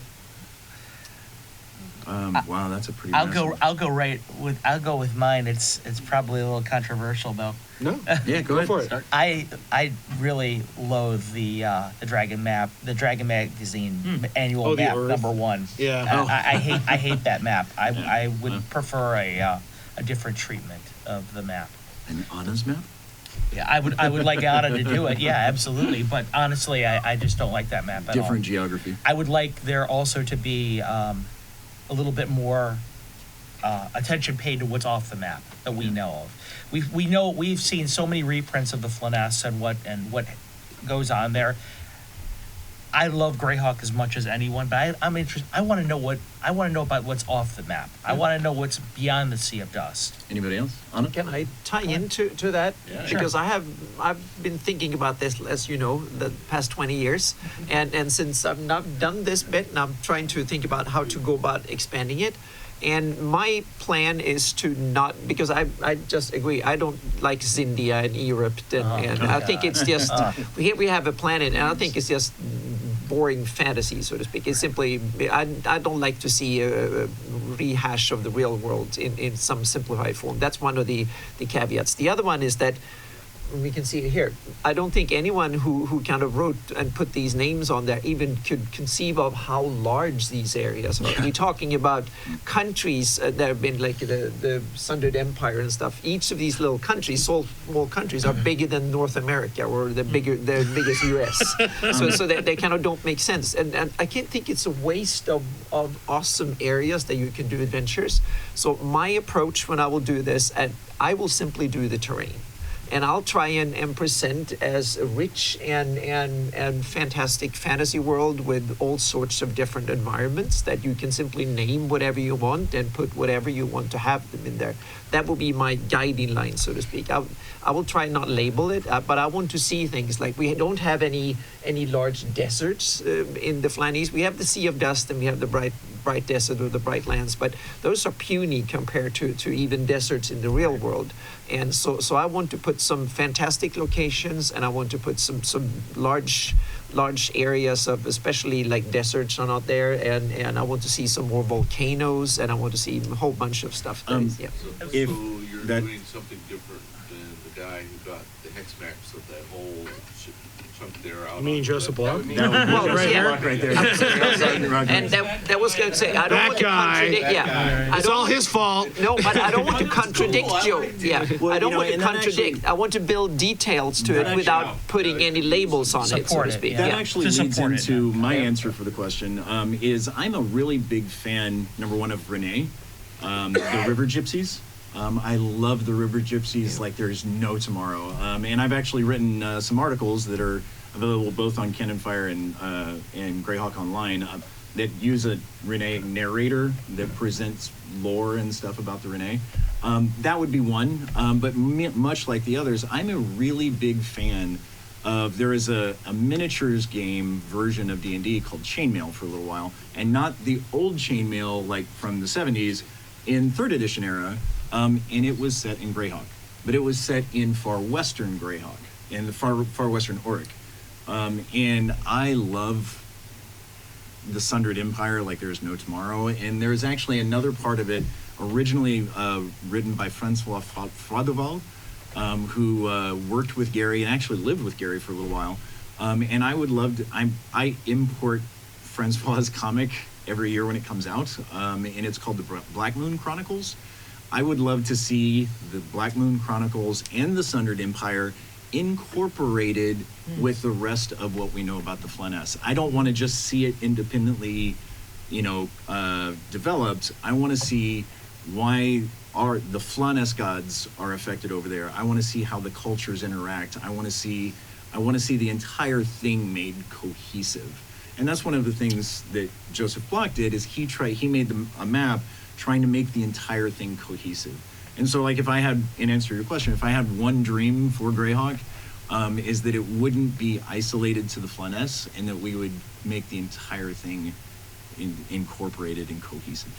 Wow, that's a pretty. I'll massive- go with mine. It's probably a little controversial though. No? Yeah, go ahead. for it. Start. I really loathe the Dragon map, the Dragon magazine annual Oh, the map Earth. #1. Yeah. I hate that map. I would prefer a different treatment of the map. An Anna's map? Yeah, I would like Anna to do it. Yeah, absolutely. But honestly, I just don't like that map at all. Different geography. I would like there also to be a little bit more attention paid to what's off the map that we know of. We've seen so many reprints of the Flanaess and what goes on there. I love Greyhawk as much as anyone, but I'm interested. I want to know about what's off the map. I want to know what's beyond the Sea of Dust. Anybody else? Anna? Can I tie into that? Yeah. Because I've been thinking about this, as you know, the past 20 years, and since I've not done this bit, and I'm trying to think about how to go about expanding it. And my plan is to not, because I just agree, I don't like Zindia and Egypt, and I think it's just, we have a planet, and I think it's just boring fantasy, so to speak. It's simply, I don't like to see a rehash of the real world in some simplified form. That's one of the caveats. The other one is that, we can see it here, I don't think anyone who kind of wrote and put these names on there even could conceive of how large these areas are. We're talking about countries that have been like the Sundered Empire and stuff. Each of these little countries, small countries, are bigger than North America or the biggest US. So they kind of don't make sense. And I can't think it's a waste of awesome areas that you can do adventures. So my approach when I will do this, and I will simply do the terrain. And I'll try and present as a rich and fantastic fantasy world with all sorts of different environments that you can simply name whatever you want and put whatever you want to have them in there. That will be my guiding line, so to speak. I will try not label it, but I want to see things like we don't have any large deserts in the Flanaess. We have the Sea of Dust and we have the bright desert or the bright lands, but those are puny compared to even deserts in the real world. And so I want to put some fantastic locations, and I want to put some large areas of, especially like deserts are not there, and I want to see some more volcanoes, and I want to see a whole bunch of stuff. So you're If that- doing something different than the guy who got the hex maps of that whole chunk there out. You mean on Joseph the- Block? That would That mean- would be Well, yeah. rock right there. And that was going to say, I don't That want to guy. contradict. Yeah, I It's don't all want- his fault. No, but I don't want to contradict Joe. Yeah, Well, I don't you know, want to and that contradict. actually- I want to build details to That it without actually- putting any labels on it, so Support to it, speak. That Yeah. actually To leads support it, into yeah. my answer for the question, is I'm a really big fan, number one, of Renee, the River Gypsies. I love the River Gypsies like there's no tomorrow. And I've actually written some articles that are available both on Cannon Fire and Greyhawk Online that use a Renee narrator that presents lore and stuff about the Renee. That would be one. But much like the others, I'm a really big fan of, there is a miniatures game version of D&D called Chainmail for a little while, and not the old Chainmail like from the 70s, in 3rd edition era, and it was set in Greyhawk, but it was set in far western Greyhawk, in the far western Auric. And I love the Sundered Empire like there's no tomorrow, and there's actually another part of it originally written by Francois Frodeval, who worked with Gary and actually lived with Gary for a little while. And I would love to, I import Francois' comic every year when it comes out, and it's called the Black Moon Chronicles. I would love to see the Black Moon Chronicles and the Sundered Empire incorporated with the rest of what we know about the Flanaess. I don't want to just see it independently, developed. I want to see why the Flanaess gods are affected over there. I want to see how the cultures interact. I want to see the entire thing made cohesive. And that's one of the things that Joseph Block did, is he made a map trying to make the entire thing cohesive. And so, like, if I had, in answer to your question, if I had one dream for Greyhawk, is that it wouldn't be isolated to the Flâness, and that we would make the entire thing incorporated and cohesive.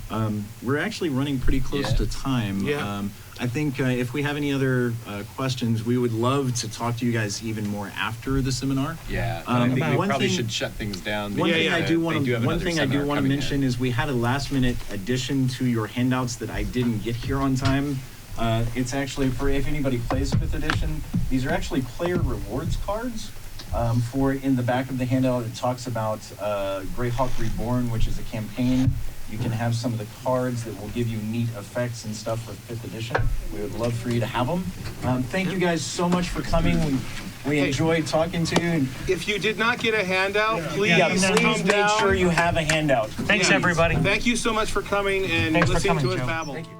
So, we're actually running pretty close to time. Yeah. I think if we have any other questions, we would love to talk to you guys even more after the seminar. Yeah, and I think we one probably thing- should shut things down. One because, thing I do they want to have another seminar coming mention in. is we had a last minute addition to your handouts that I didn't get here on time. It's actually for if anybody plays 5th edition. These are actually player rewards cards. For in the back of the handout, it talks about Greyhawk Reborn, which is a campaign. You can have some of the cards that will give you neat effects and stuff for 5th edition. We would love for you to have them. Thank you guys so much for coming. We enjoyed talking to you. If you did not get a handout, please Please come make down. sure you have a handout. Thanks, Yeah. everybody. Thank you so much for coming and Thanks for listening coming, to us Joe. babble. Thank you.